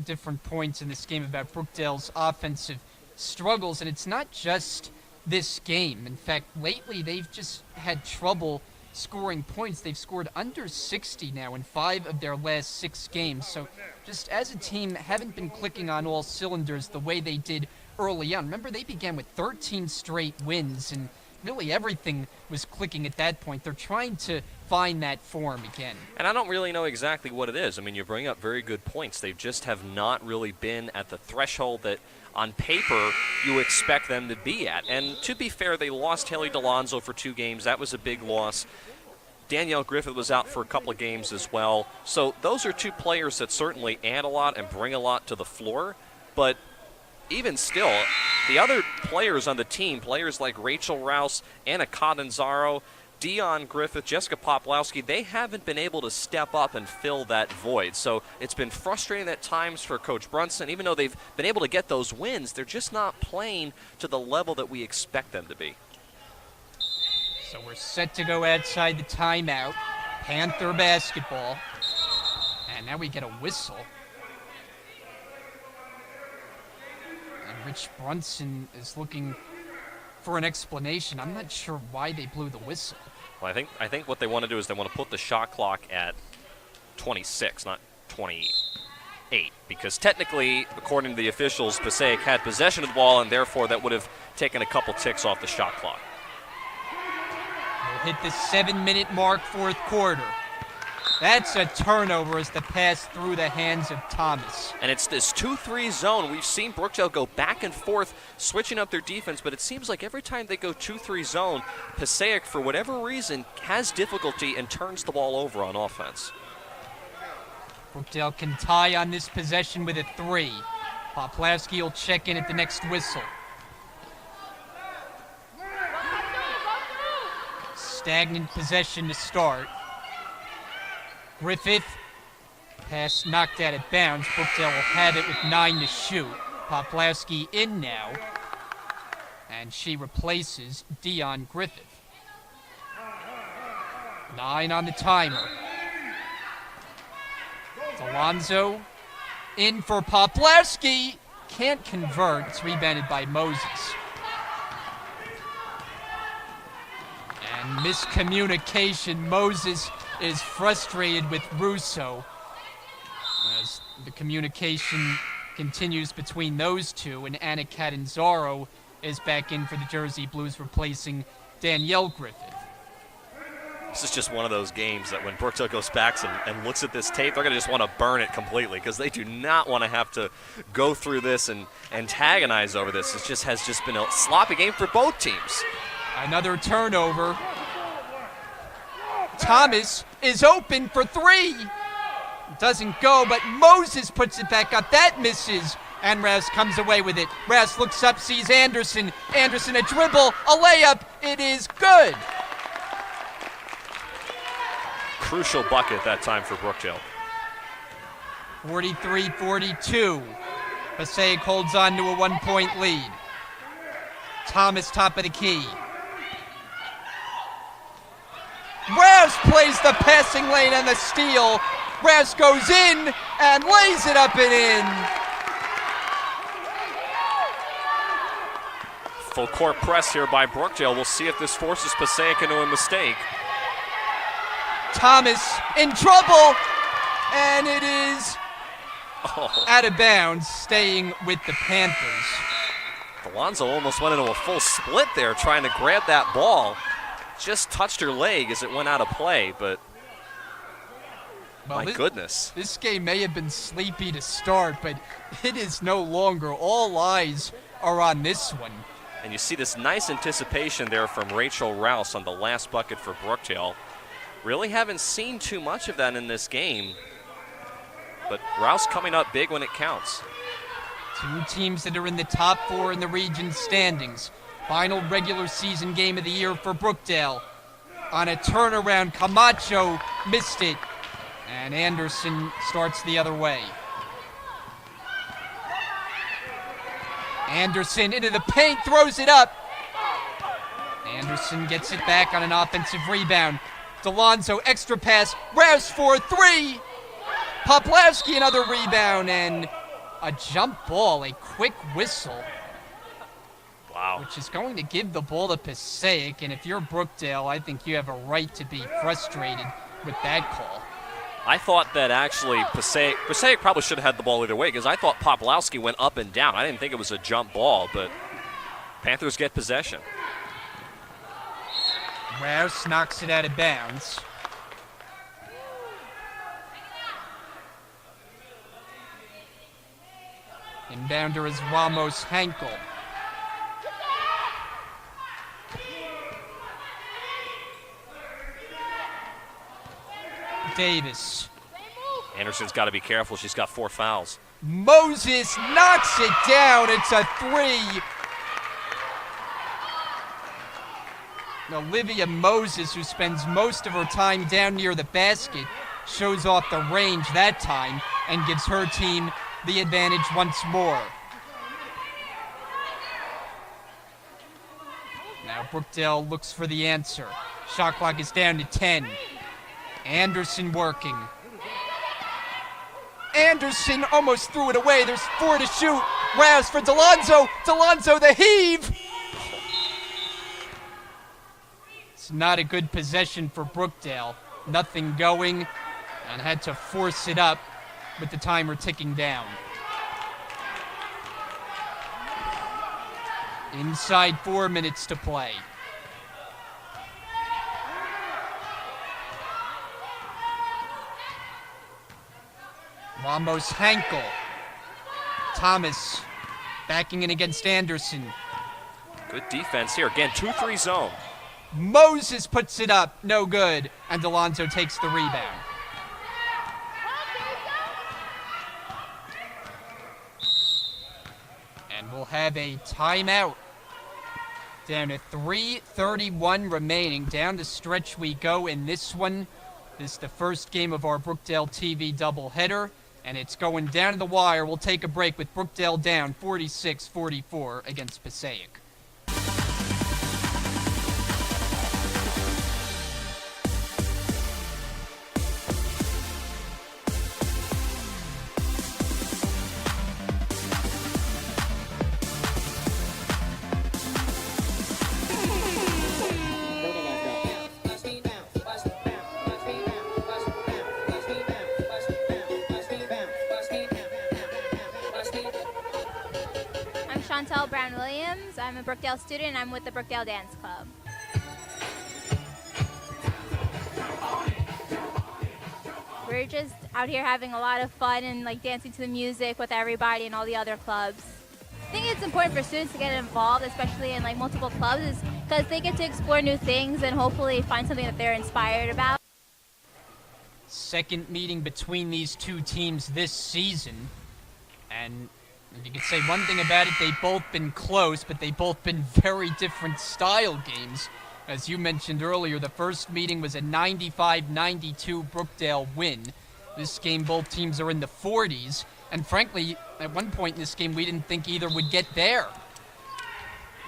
different points in this game about Brookdale's offensive struggles, and it's not just this game. In fact, lately they've just had trouble scoring points. They've scored under 60 now in 5 of their last 6 games. So just as a team, haven't been clicking on all cylinders the way they did early on. Remember, they began with 13 straight wins, and really everything was clicking at that point. They're trying to find that form again. And I don't really know exactly what it is. I mean, you bring up very good points. They just have not really been at the threshold that on paper you expect them to be at. And to be fair, they lost Haley DeLonzo for 2 games. That was a big loss. Danielle Griffith was out for a couple of games as well. So those are 2 players that certainly add a lot and bring a lot to the floor. But even still, the other players on the team, players like Rachel Rouse, Anna Catanzaro, Dion Griffith, Jessica Poplowski, they haven't been able to step up and fill that void. So it's been frustrating at times for Coach Brunson. Even though they've been able to get those wins, they're just not playing to the level that we expect them to be. So we're set to go outside the timeout. Panther basketball. And now we get a whistle. And Rich Brunson is looking for an explanation. I'm not sure why they blew the whistle. Well, I think what they want to do is they want to put the shot clock at 26, not 28. Because technically, according to the officials, Passaic had possession of the ball, and therefore that would have taken a couple ticks off the shot clock. We'll hit the 7-minute mark, 4th quarter. That's a turnover as the pass through the hands of Thomas. And it's this 2-3 zone. We've seen Brookdale go back and forth, switching up their defense, but it seems like every time they go 2-3 zone, Passaic, for whatever reason, has difficulty and turns the ball over on offense. Brookdale can tie on this possession with a 3. Poplowski will check in at the next whistle. Stagnant possession to start. Griffith, pass knocked out of bounds. Brookdale will have it with 9 to shoot. Poplowski in now, and she replaces Dion Griffith. 9 on the timer. Alonzo in for Poplowski. Can't convert. It's rebounded by Moses. And miscommunication. Moses is frustrated with Russo as the communication continues between those two, and Anna Catanzaro is back in for the Jersey Blues, replacing Danielle Griffith. This is just one of those games that when Brookdale goes back and looks at this tape, they're going to just want to burn it completely because they do not want to have to go through this and antagonize over this. It just has just been a sloppy game for both teams. Another turnover. Thomas is open for 3. Doesn't go, but Moses puts it back up. That misses, and Rouse comes away with it. Rouse looks up, sees Anderson. Anderson a dribble, a layup. It is good. Crucial bucket that time for Brookdale. 43-42. Passaic holds on to a 1-point lead. Thomas top of the key. Rouse plays the passing lane and the steal. Rouse goes in and lays it up and in. Full court press here by Brookdale. We'll see if this forces Passaic into a mistake. Thomas in trouble, and it is out of bounds, staying with the Panthers. Alonzo almost went into a full split there trying to grab that ball. Just touched her leg as it went out of play, but my goodness. This game may have been sleepy to start, but it is no longer. All eyes are on this one. And you see this nice anticipation there from Rachel Rouse on the last bucket for Brookdale. Really haven't seen too much of that in this game, but Rouse coming up big when it counts. 2 teams that are in the top 4 in the region standings. Final regular season game of the year for Brookdale. On a turnaround, Camacho missed it, and Anderson starts the other way. Anderson into the paint, throws it up. Anderson gets it back on an offensive rebound. DeLonzo, extra pass, Rouse for 3. Poplowski, another rebound, and a jump ball, a quick whistle. Wow. Which is going to give the ball to Passaic, and if you're Brookdale, I think you have a right to be frustrated with that call. I thought that actually Passaic probably should have had the ball either way because I thought Poplowski went up and down. I didn't think it was a jump ball, but Panthers get possession. Rouse knocks it out of bounds. Inbounder is Ramos Henkel. Davis. Anderson's got to be careful. She's got 4 fouls. Moses knocks it down. It's a 3. Olivia Moses, who spends most of her time down near the basket, shows off the range that time and gives her team the advantage once more. Now Brookdale looks for the answer. Shot clock is down to 10. Anderson working. Anderson almost threw it away. There's 4 to shoot. Rouse for Delonzo. Delonzo the heave. It's not a good possession for Brookdale. Nothing going, and had to force it up with the timer ticking down. Inside 4 minutes to play. Ramos Henkel. Thomas backing in against Anderson. Good defense here. Again, 2-3 zone. Moses puts it up. No good. And Delonzo takes the rebound. And we'll have a timeout. Down to 3:31 remaining. Down the stretch we go in this one. This is the first game of our Brookdale TV doubleheader. And it's going down to the wire. We'll take a break with Brookdale down 46-44 against Passaic. I'm a Brookdale student and I'm with the Brookdale Dance Club. We're just out here having a lot of fun and like dancing to the music with everybody and all the other clubs. I think it's important for students to get involved, especially in like multiple clubs, because they get to explore new things and hopefully find something that they're inspired about. Second meeting between these two teams this season, and if you could say one thing about it, they've both been close, but they've both been very different style games. As you mentioned earlier, the first meeting was a 95-92 Brookdale win. This game, both teams are in the 40s, and frankly, at one point in this game, we didn't think either would get there.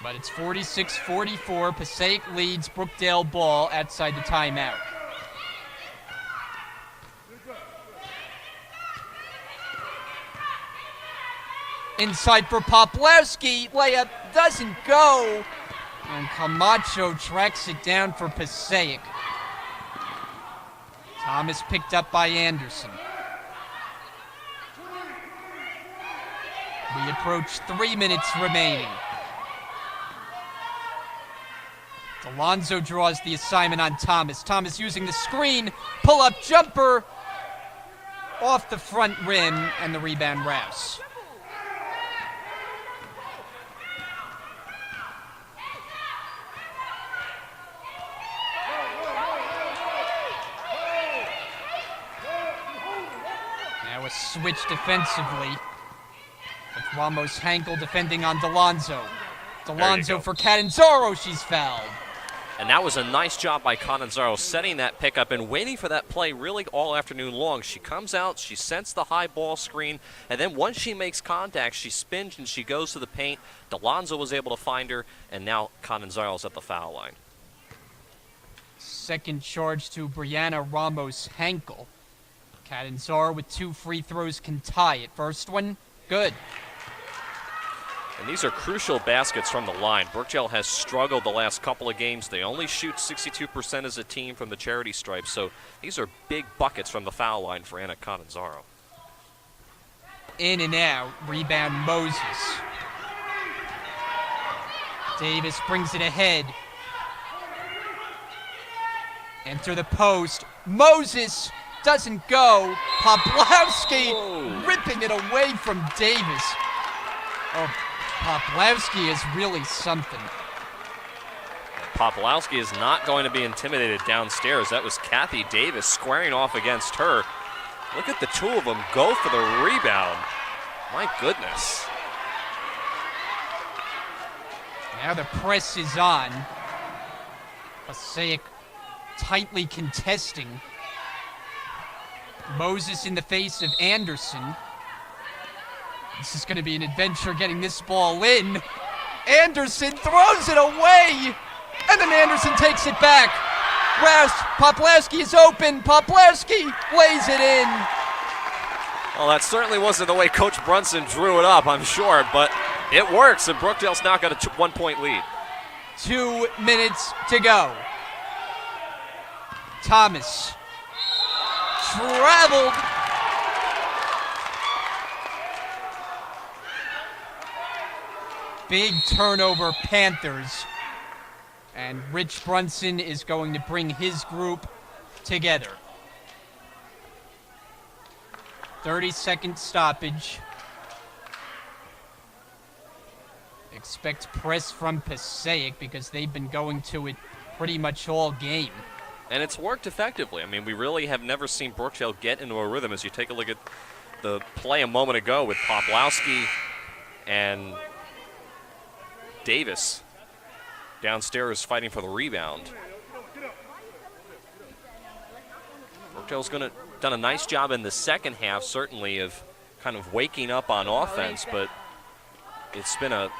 But it's 46-44, Passaic leads Brookdale ball outside the timeout. Inside for Poplawski, layup doesn't go, and Camacho tracks it down for Passaic. Thomas picked up by Anderson. We approach 3 minutes remaining. Delonzo draws the assignment on Thomas. Thomas using the screen, pull-up jumper, off the front rim, and the rebound Rouse. Now a switch defensively with Ramos Henkel defending on Delonzo. Delonzo for Catanzaro, she's fouled. And that was a nice job by Catanzaro setting that pickup and waiting for that play really all afternoon long. She comes out, she sets the high ball screen, and then once she makes contact, she spins and she goes to the paint. Delonzo was able to find her, and now Catanzaro's at the foul line. Second charge to Brianna Ramos Henkel. Catanzaro with 2 free throws can tie it. First one, good. And these are crucial baskets from the line. Brookdale has struggled the last couple of games. They only shoot 62% as a team from the charity stripe, so these are big buckets from the foul line for Anna Catanzaro. In and out, rebound Moses. Davis brings it ahead. Enter the post. Moses doesn't go. Poplawski ripping it away from Davis. Oh, Poplawski is really something. Poplawski is not going to be intimidated downstairs. That was Kathy Davis squaring off against her. Look at the two of them go for the rebound. My goodness. Now the press is on. Passaic tightly contesting. Moses in the face of Anderson. This is going to be an adventure getting this ball in. Anderson throws it away, and then Anderson takes it back. Poplawski is open. Poplawski lays it in. Well, that certainly wasn't the way Coach Brunson drew it up, I'm sure, but it works, and Brookdale's now got a 1-point lead. 2 minutes to go. Thomas traveled. Big turnover, Panthers. And Rich Brunson is going to bring his group together. 30-second stoppage. Expect press from Passaic because they've been going to it pretty much all game. And it's worked effectively. I mean, we really have never seen Brookdale get into a rhythm. As you take a look at the play a moment ago with Poplawski and Davis downstairs fighting for the rebound. Brookdale's done a nice job in the second half, certainly, of kind of waking up on offense, but it's been a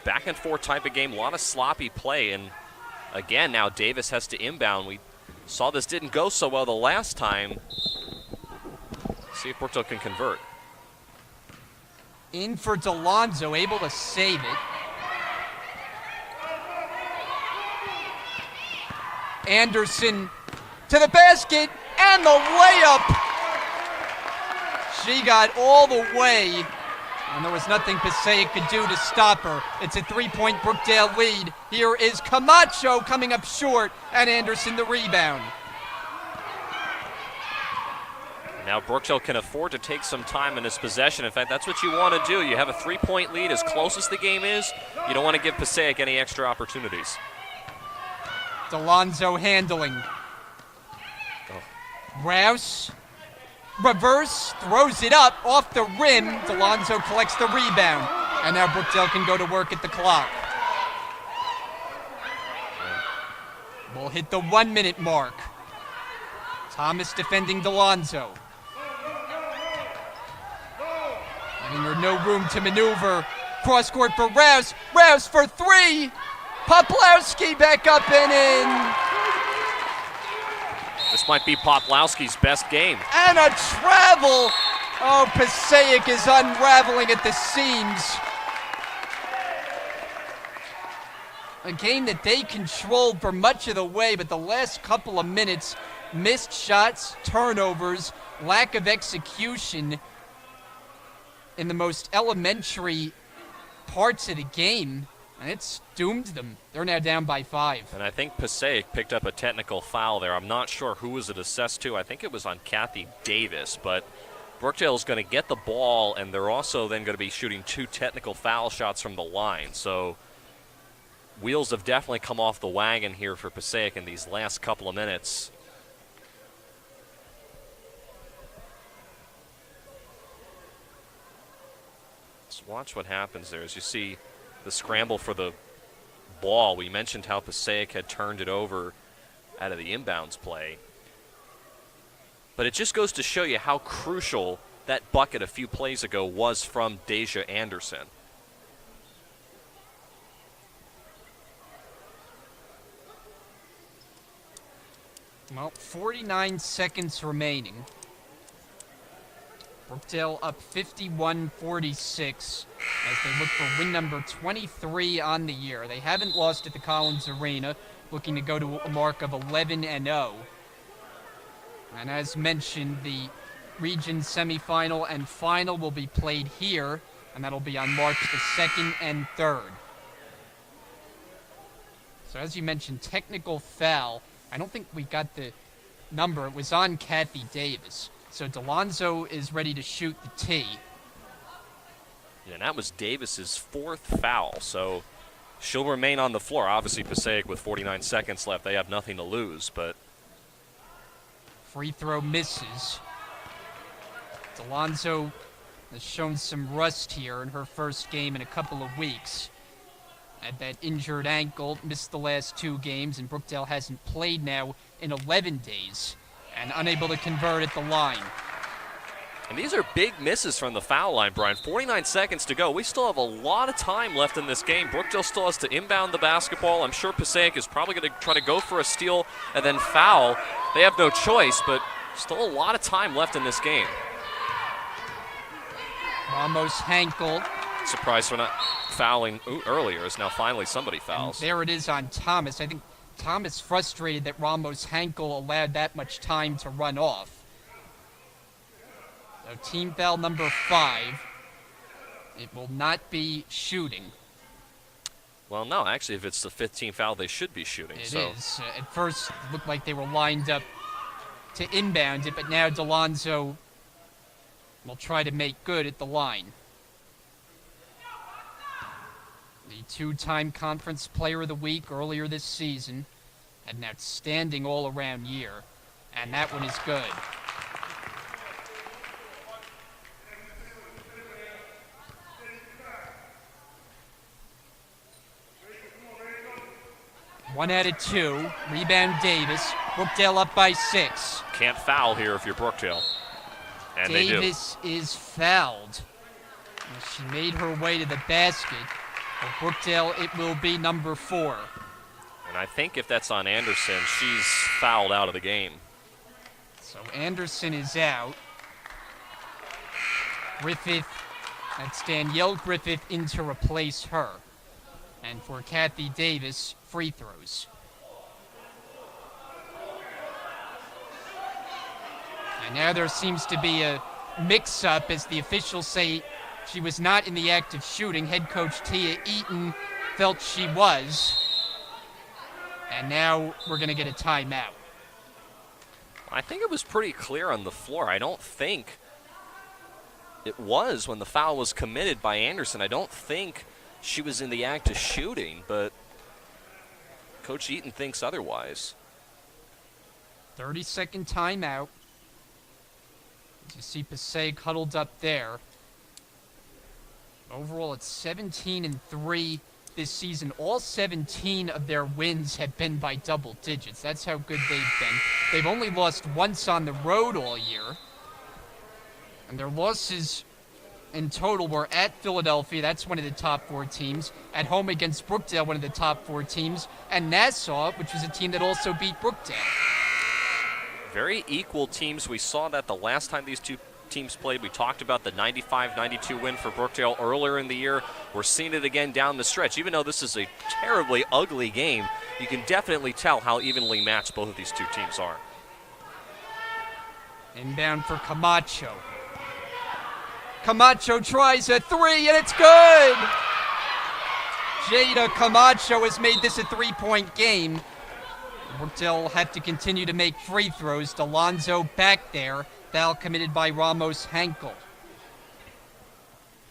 back and forth type of game, a lot of sloppy play, and again, now Davis has to inbound. We saw this didn't go so well the last time. See if Brookdale can convert. In for DeLonzo, able to save it. Anderson to the basket, and the layup. She got all the way, and there was nothing Passaic could do to stop her. It's a 3-point Brookdale lead. Here is Camacho coming up short, and Anderson the rebound. Now Brookdale can afford to take some time in his possession. In fact, that's what you want to do. You have a 3-point lead as close as the game is. You don't want to give Passaic any extra opportunities. DeLonzo handling. Rouse, reverse, throws it up off the rim. DeLonzo collects the rebound. And now Brookdale can go to work at the clock. We'll hit the 1-minute mark. Thomas defending DeLonzo. Giving her no room to maneuver. Cross court for Rouse. Rouse for 3. Poplawski back up and in. This might be Poplawski's best game. And a travel. Oh, Passaic is unraveling at the seams. A game that they controlled for much of the way, but the last couple of minutes, missed shots, turnovers, lack of execution in the most elementary parts of the game. And it's doomed them. They're now down by 5. And I think Passaic picked up a technical foul there. I'm not sure who was it assessed to. I think it was on Kathy Davis. But Brookdale's going to get the ball, and they're also then going to be shooting 2 technical foul shots from the line. So wheels have definitely come off the wagon here for Passaic in these last couple of minutes. Let's watch what happens there as you see the scramble for the ball. We mentioned how Passaic had turned it over out of the inbounds play. But it just goes to show you how crucial that bucket a few plays ago was from Deja Anderson. Well, 49 seconds remaining. Brookdale up 51-46 as they look for win number 23 on the year. They haven't lost at the Collins Arena, looking to go to a mark of 11-0. And as mentioned, the region semifinal and final will be played here, and that'll be on March the 2nd and 3rd. So as you mentioned, technical foul I don't think we got the number. It was on Kathy Davis. So Delonzo is ready to shoot the tee. And that was Davis's fourth foul, so she'll remain on the floor. Obviously, Passaic with 49 seconds left, they have nothing to lose, but Free throw misses. Delonzo has shown some rust here in her first game in a couple of weeks. Had that injured ankle, missed the last 2 games, and Brookdale hasn't played now in 11 days, and unable to convert at the line. And these are big misses from the foul line, Brian. 49 seconds to go. We still have a lot of time left in this game. Brookdale still has to inbound the basketball. I'm sure Passaic is probably going to try to go for a steal and then foul. They have no choice, but still a lot of time left in this game. Ramos Hankel. Surprised for not fouling earlier, as now finally somebody fouls. And there it is on Thomas. I think Thomas frustrated that Ramos Hankel allowed that much time to run off. So team foul number 5. It will not be shooting. Well, no, actually, if it's the 15th foul, they should be shooting. It is. At first, it looked like they were lined up to inbound it, but now Delonzo will try to make good at the line. The 2-time Conference Player of the Week earlier this season. Had an outstanding all-around year, and that one is good. One out of 2. Rebound Davis. Brookdale up by 6. Can't foul here if you're Brookdale. And they do. Davis is fouled. Well, she made her way to the basket. For Brookdale, it will be number 4. And I think if that's on Anderson, she's fouled out of the game. So Anderson is out. Griffith, that's Danielle Griffith in to replace her. And for Kathy Davis, free throws. And now there seems to be a mix-up as the officials say she was not in the act of shooting. Head coach Tia Eaton felt she was. And now we're going to get a timeout. I think it was pretty clear on the floor. I don't think it was when the foul was committed by Anderson. I don't think she was in the act of shooting, but Coach Eaton thinks otherwise. 30-second timeout. As you see Passaic huddled up there. Overall, it's 17-3 this season. All 17 of their wins have been by double digits. That's how good they've been. They've only lost once on the road all year. And their losses in total were at Philadelphia, that's one of the top 4 teams. At home against Brookdale, one of the top 4 teams. And Nassau, which was a team that also beat Brookdale. Very equal teams. We saw that the last time these two teams played. We talked about the 95-92 win for Brookdale earlier in the year. We're seeing it again down the stretch. Even though this is a terribly ugly game, you can definitely tell how evenly matched both of these two teams are. Inbound for Camacho. Camacho tries a 3, and it's good! Jada Camacho has made this a 3-point game. Brookdale will have to continue to make free throws. Delonzo back there. Foul committed by Ramos Hankel.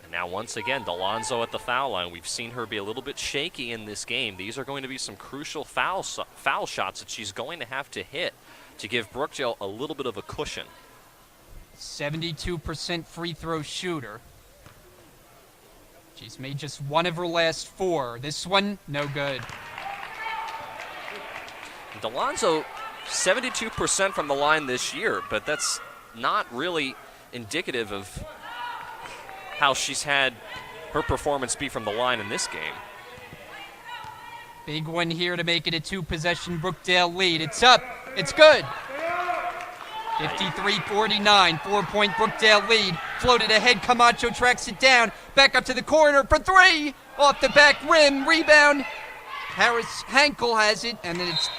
And now once again, Delonzo at the foul line. We've seen her be a little bit shaky in this game. These are going to be some crucial foul shots that she's going to have to hit to give Brookdale a little bit of a cushion. 72% free throw shooter. She's made just one of her last 4. This one, no good. Delonzo, 72% from the line this year, but that's not really indicative of how she's had her performance be from the line in this game. Big one here to make it a 2-possession Brookdale lead. It's up. It's good. 53-49, 4-point Brookdale lead. Floated ahead, Camacho tracks it down. Back up to the corner for 3. Off the back rim, rebound. Harris Hankel has it, and then it's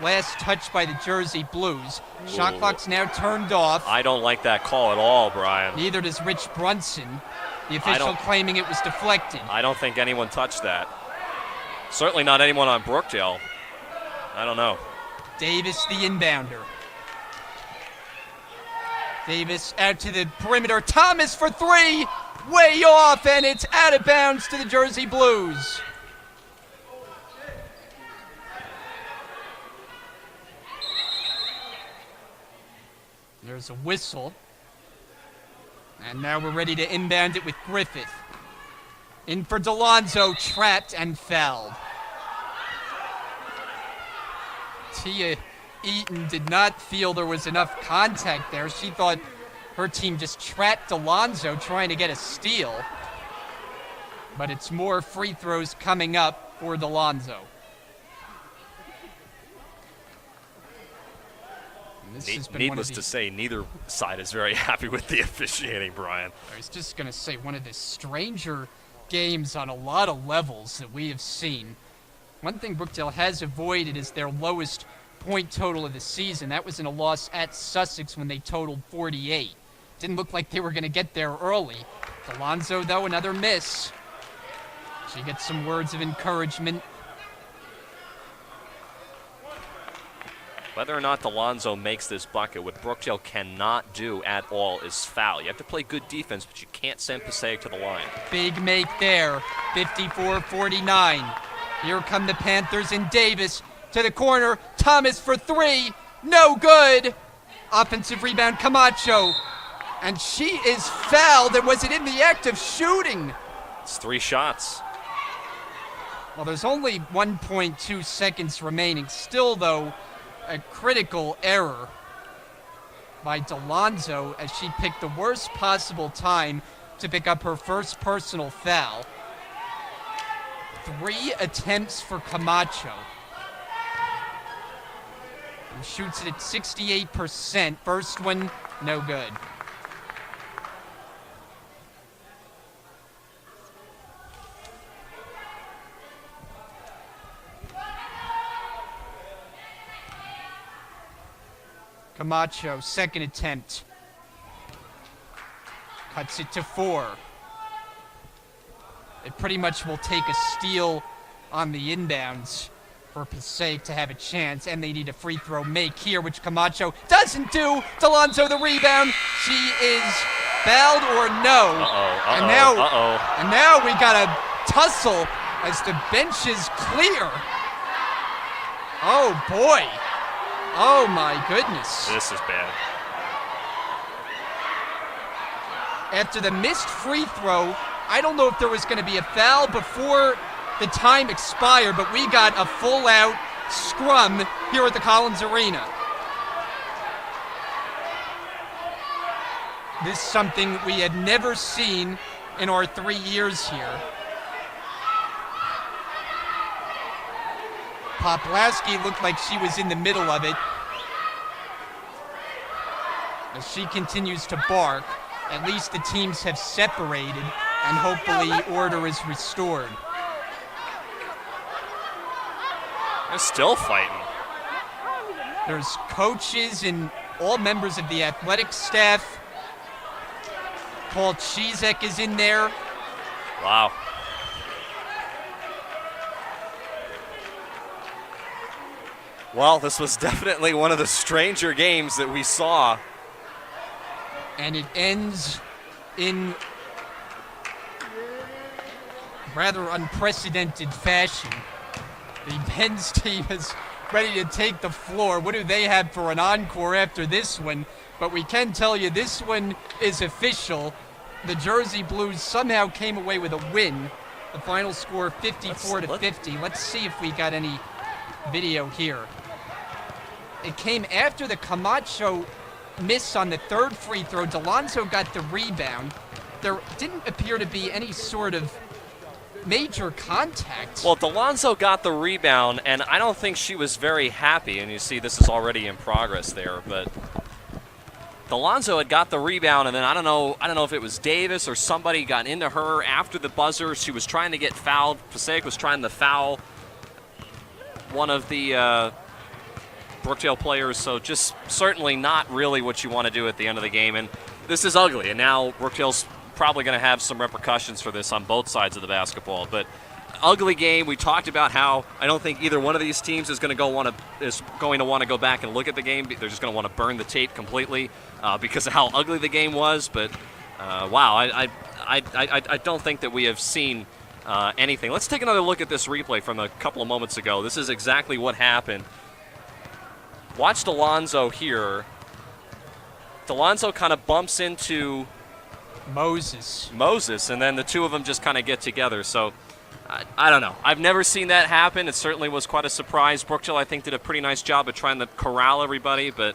last touch by the Jersey Blues. Shot clock's now turned off. I don't like that call at all, Brian. Neither does Rich Brunson. The official claiming it was deflected. I don't think anyone touched that. Certainly not anyone on Brookdale. I don't know. Davis, the inbounder. Davis out to the perimeter. Thomas for three. Way off, and it's out of bounds to the Jersey Blues. There's a whistle. And now we're ready to inbound it with Griffith. In for DeLonzo, trapped and fouled. Tia Eaton did not feel there was enough contact there. She thought her team just trapped DeLonzo trying to get a steal. But it's more free throws coming up for DeLonzo. Needless to say, neither side is very happy with the officiating, Brian. I was just going to say, one of the stranger games on a lot of levels that we have seen. One thing Brookdale has avoided is their lowest point total of the season. That was in a loss at Sussex when they totaled 48. Didn't look like they were going to get there early. DeLonzo, though, another miss. She gets some words of encouragement. Whether or not DeLonzo makes this bucket, what Brookdale cannot do at all is foul. You have to play good defense, but you can't send Passaic to the line. Big make there, 54-49. Here come the Panthers and Davis to the corner. Thomas for three, no good. Offensive rebound, Camacho. And she is fouled, and was it in the act of shooting? It's 3 shots. Well, there's only 1.2 seconds remaining. Still, though, a critical error by DeLonzo as she picked the worst possible time to pick up her first personal foul. 3 attempts for Camacho. And shoots it at 68%. First one, no good. Camacho, second attempt. Cuts it to 4. It pretty much will take a steal on the inbounds for Passaic to have a chance, and they need a free throw make here, which Camacho doesn't do. DeLonzo the rebound. She is fouled or no. And now we got a tussle as the bench is clear. Oh boy. Oh my goodness. This is bad. After the missed free throw, I don't know if there was going to be a foul before the time expired, but we got a full-out scrum here at the Collins Arena. This is something we had never seen in our 3 years here. Poplaski looked like she was in the middle of it. As she continues to bark, at least the teams have separated, and hopefully order is restored. They're still fighting. There's coaches and all members of the athletic staff. Paul Chizek is in there. Wow. Well, this was definitely one of the stranger games that we saw. And it ends in rather unprecedented fashion. The men's team is ready to take the floor. What do they have for an encore after this one? But we can tell you this one is official. The Jersey Blues somehow came away with a win. The final score 54-50. Let's see if we got any video here. It came after the Camacho miss on the third free throw. DeLonzo got the rebound. There didn't appear to be any sort of major contact. Well, DeLonzo got the rebound, and I don't think she was very happy. And you see this is already in progress there, but DeLonzo had got the rebound, and then I don't know if it was Davis or somebody got into her after the buzzer. She was trying to get fouled. Passaic was trying to foul one of the Brookdale players, so just certainly not really what you want to do at the end of the game. And this is ugly, and now Brookdale's probably going to have some repercussions for this on both sides of the basketball. But ugly game. We talked about how I don't think either one of these teams is going to want to go back and look at the game. They're just going to want to burn the tape completely because of how ugly the game was. But wow, I don't think that we have seen anything. Let's take another look at this replay from a couple of moments ago. This is exactly what happened. Watch Delonzo here. Delonzo kind of bumps into Moses, and then the two of them just kind of get together. So I don't know. I've never seen that happen. It certainly was quite a surprise. Brookdale, I think, did a pretty nice job of trying to corral everybody, but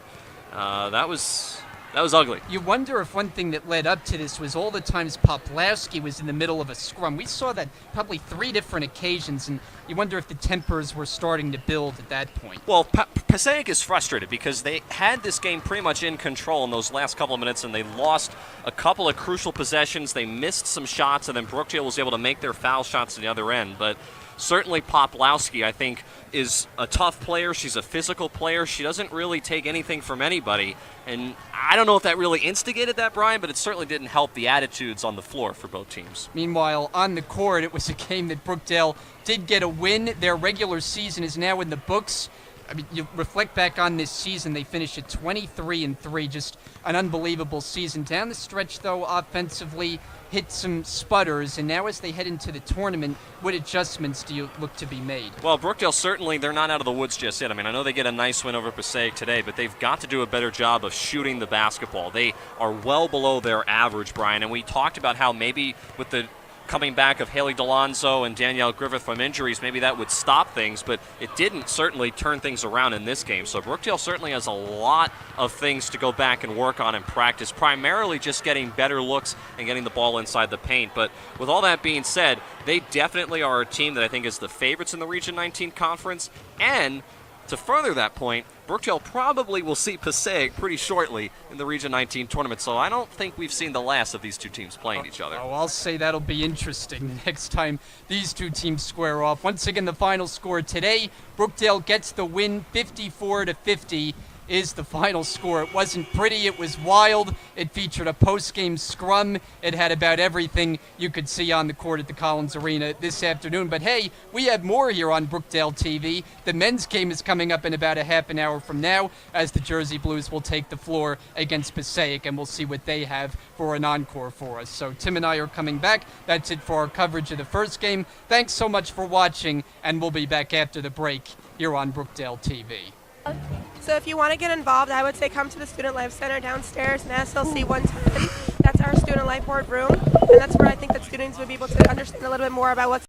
that was ugly. You wonder if one thing that led up to this was all the times Poplawski was in the middle of a scrum. We saw that probably 3 different occasions, and you wonder if the tempers were starting to build at that point. Well, Passaic is frustrated because they had this game pretty much in control in those last couple of minutes, and they lost a couple of crucial possessions. They missed some shots, and then Brookdale was able to make their foul shots at the other end. But certainly Poplawski, I think, is a tough player. She's a physical player. She doesn't really take anything from anybody. And I don't know if that really instigated that, Brian, but it certainly didn't help the attitudes on the floor for both teams. Meanwhile, on the court, it was a game that Brookdale did get a win. Their regular season is now in the books. I mean, you reflect back on this season, they finished at 23-3, just an unbelievable season. Down the stretch, though, offensively, hit some sputters, and now as they head into the tournament, what adjustments do you look to be made? Well, Brookdale, certainly, they're not out of the woods just yet. I mean, I know they get a nice win over Passaic today, but they've got to do a better job of shooting the basketball. They are well below their average, Brian, and we talked about how maybe with the coming back of Haley Delonzo and Danielle Griffith from injuries, maybe that would stop things, but it didn't certainly turn things around in this game. So Brookdale certainly has a lot of things to go back and work on in practice, primarily just getting better looks and getting the ball inside the paint. But with all that being said, they definitely are a team that I think is the favorites in the Region 19 Conference, and to further that point, Brookdale probably will see Passaic pretty shortly in the Region 19 tournament, so I don't think we've seen the last of these two teams playing each other. Oh, I'll say that'll be interesting the next time these two teams square off. Once again, the final score today, Brookdale gets the win, 54-50 is the final score. It wasn't pretty, it was wild. It featured a post-game scrum. It had about everything you could see on the court at the Collins Arena this afternoon. But hey, we have more here on Brookdale TV. The men's game is coming up in about a half an hour from now as the Jersey Blues will take the floor against Passaic, and we'll see what they have for an encore for us. So Tim and I are coming back. That's it for our coverage of the first game. Thanks so much for watching, and we'll be back after the break here on Brookdale TV. So if you want to get involved, I would say come to the Student Life Center downstairs in SLC 110. That's our Student Life Board room, and that's where I think that students would be able to understand a little bit more about what's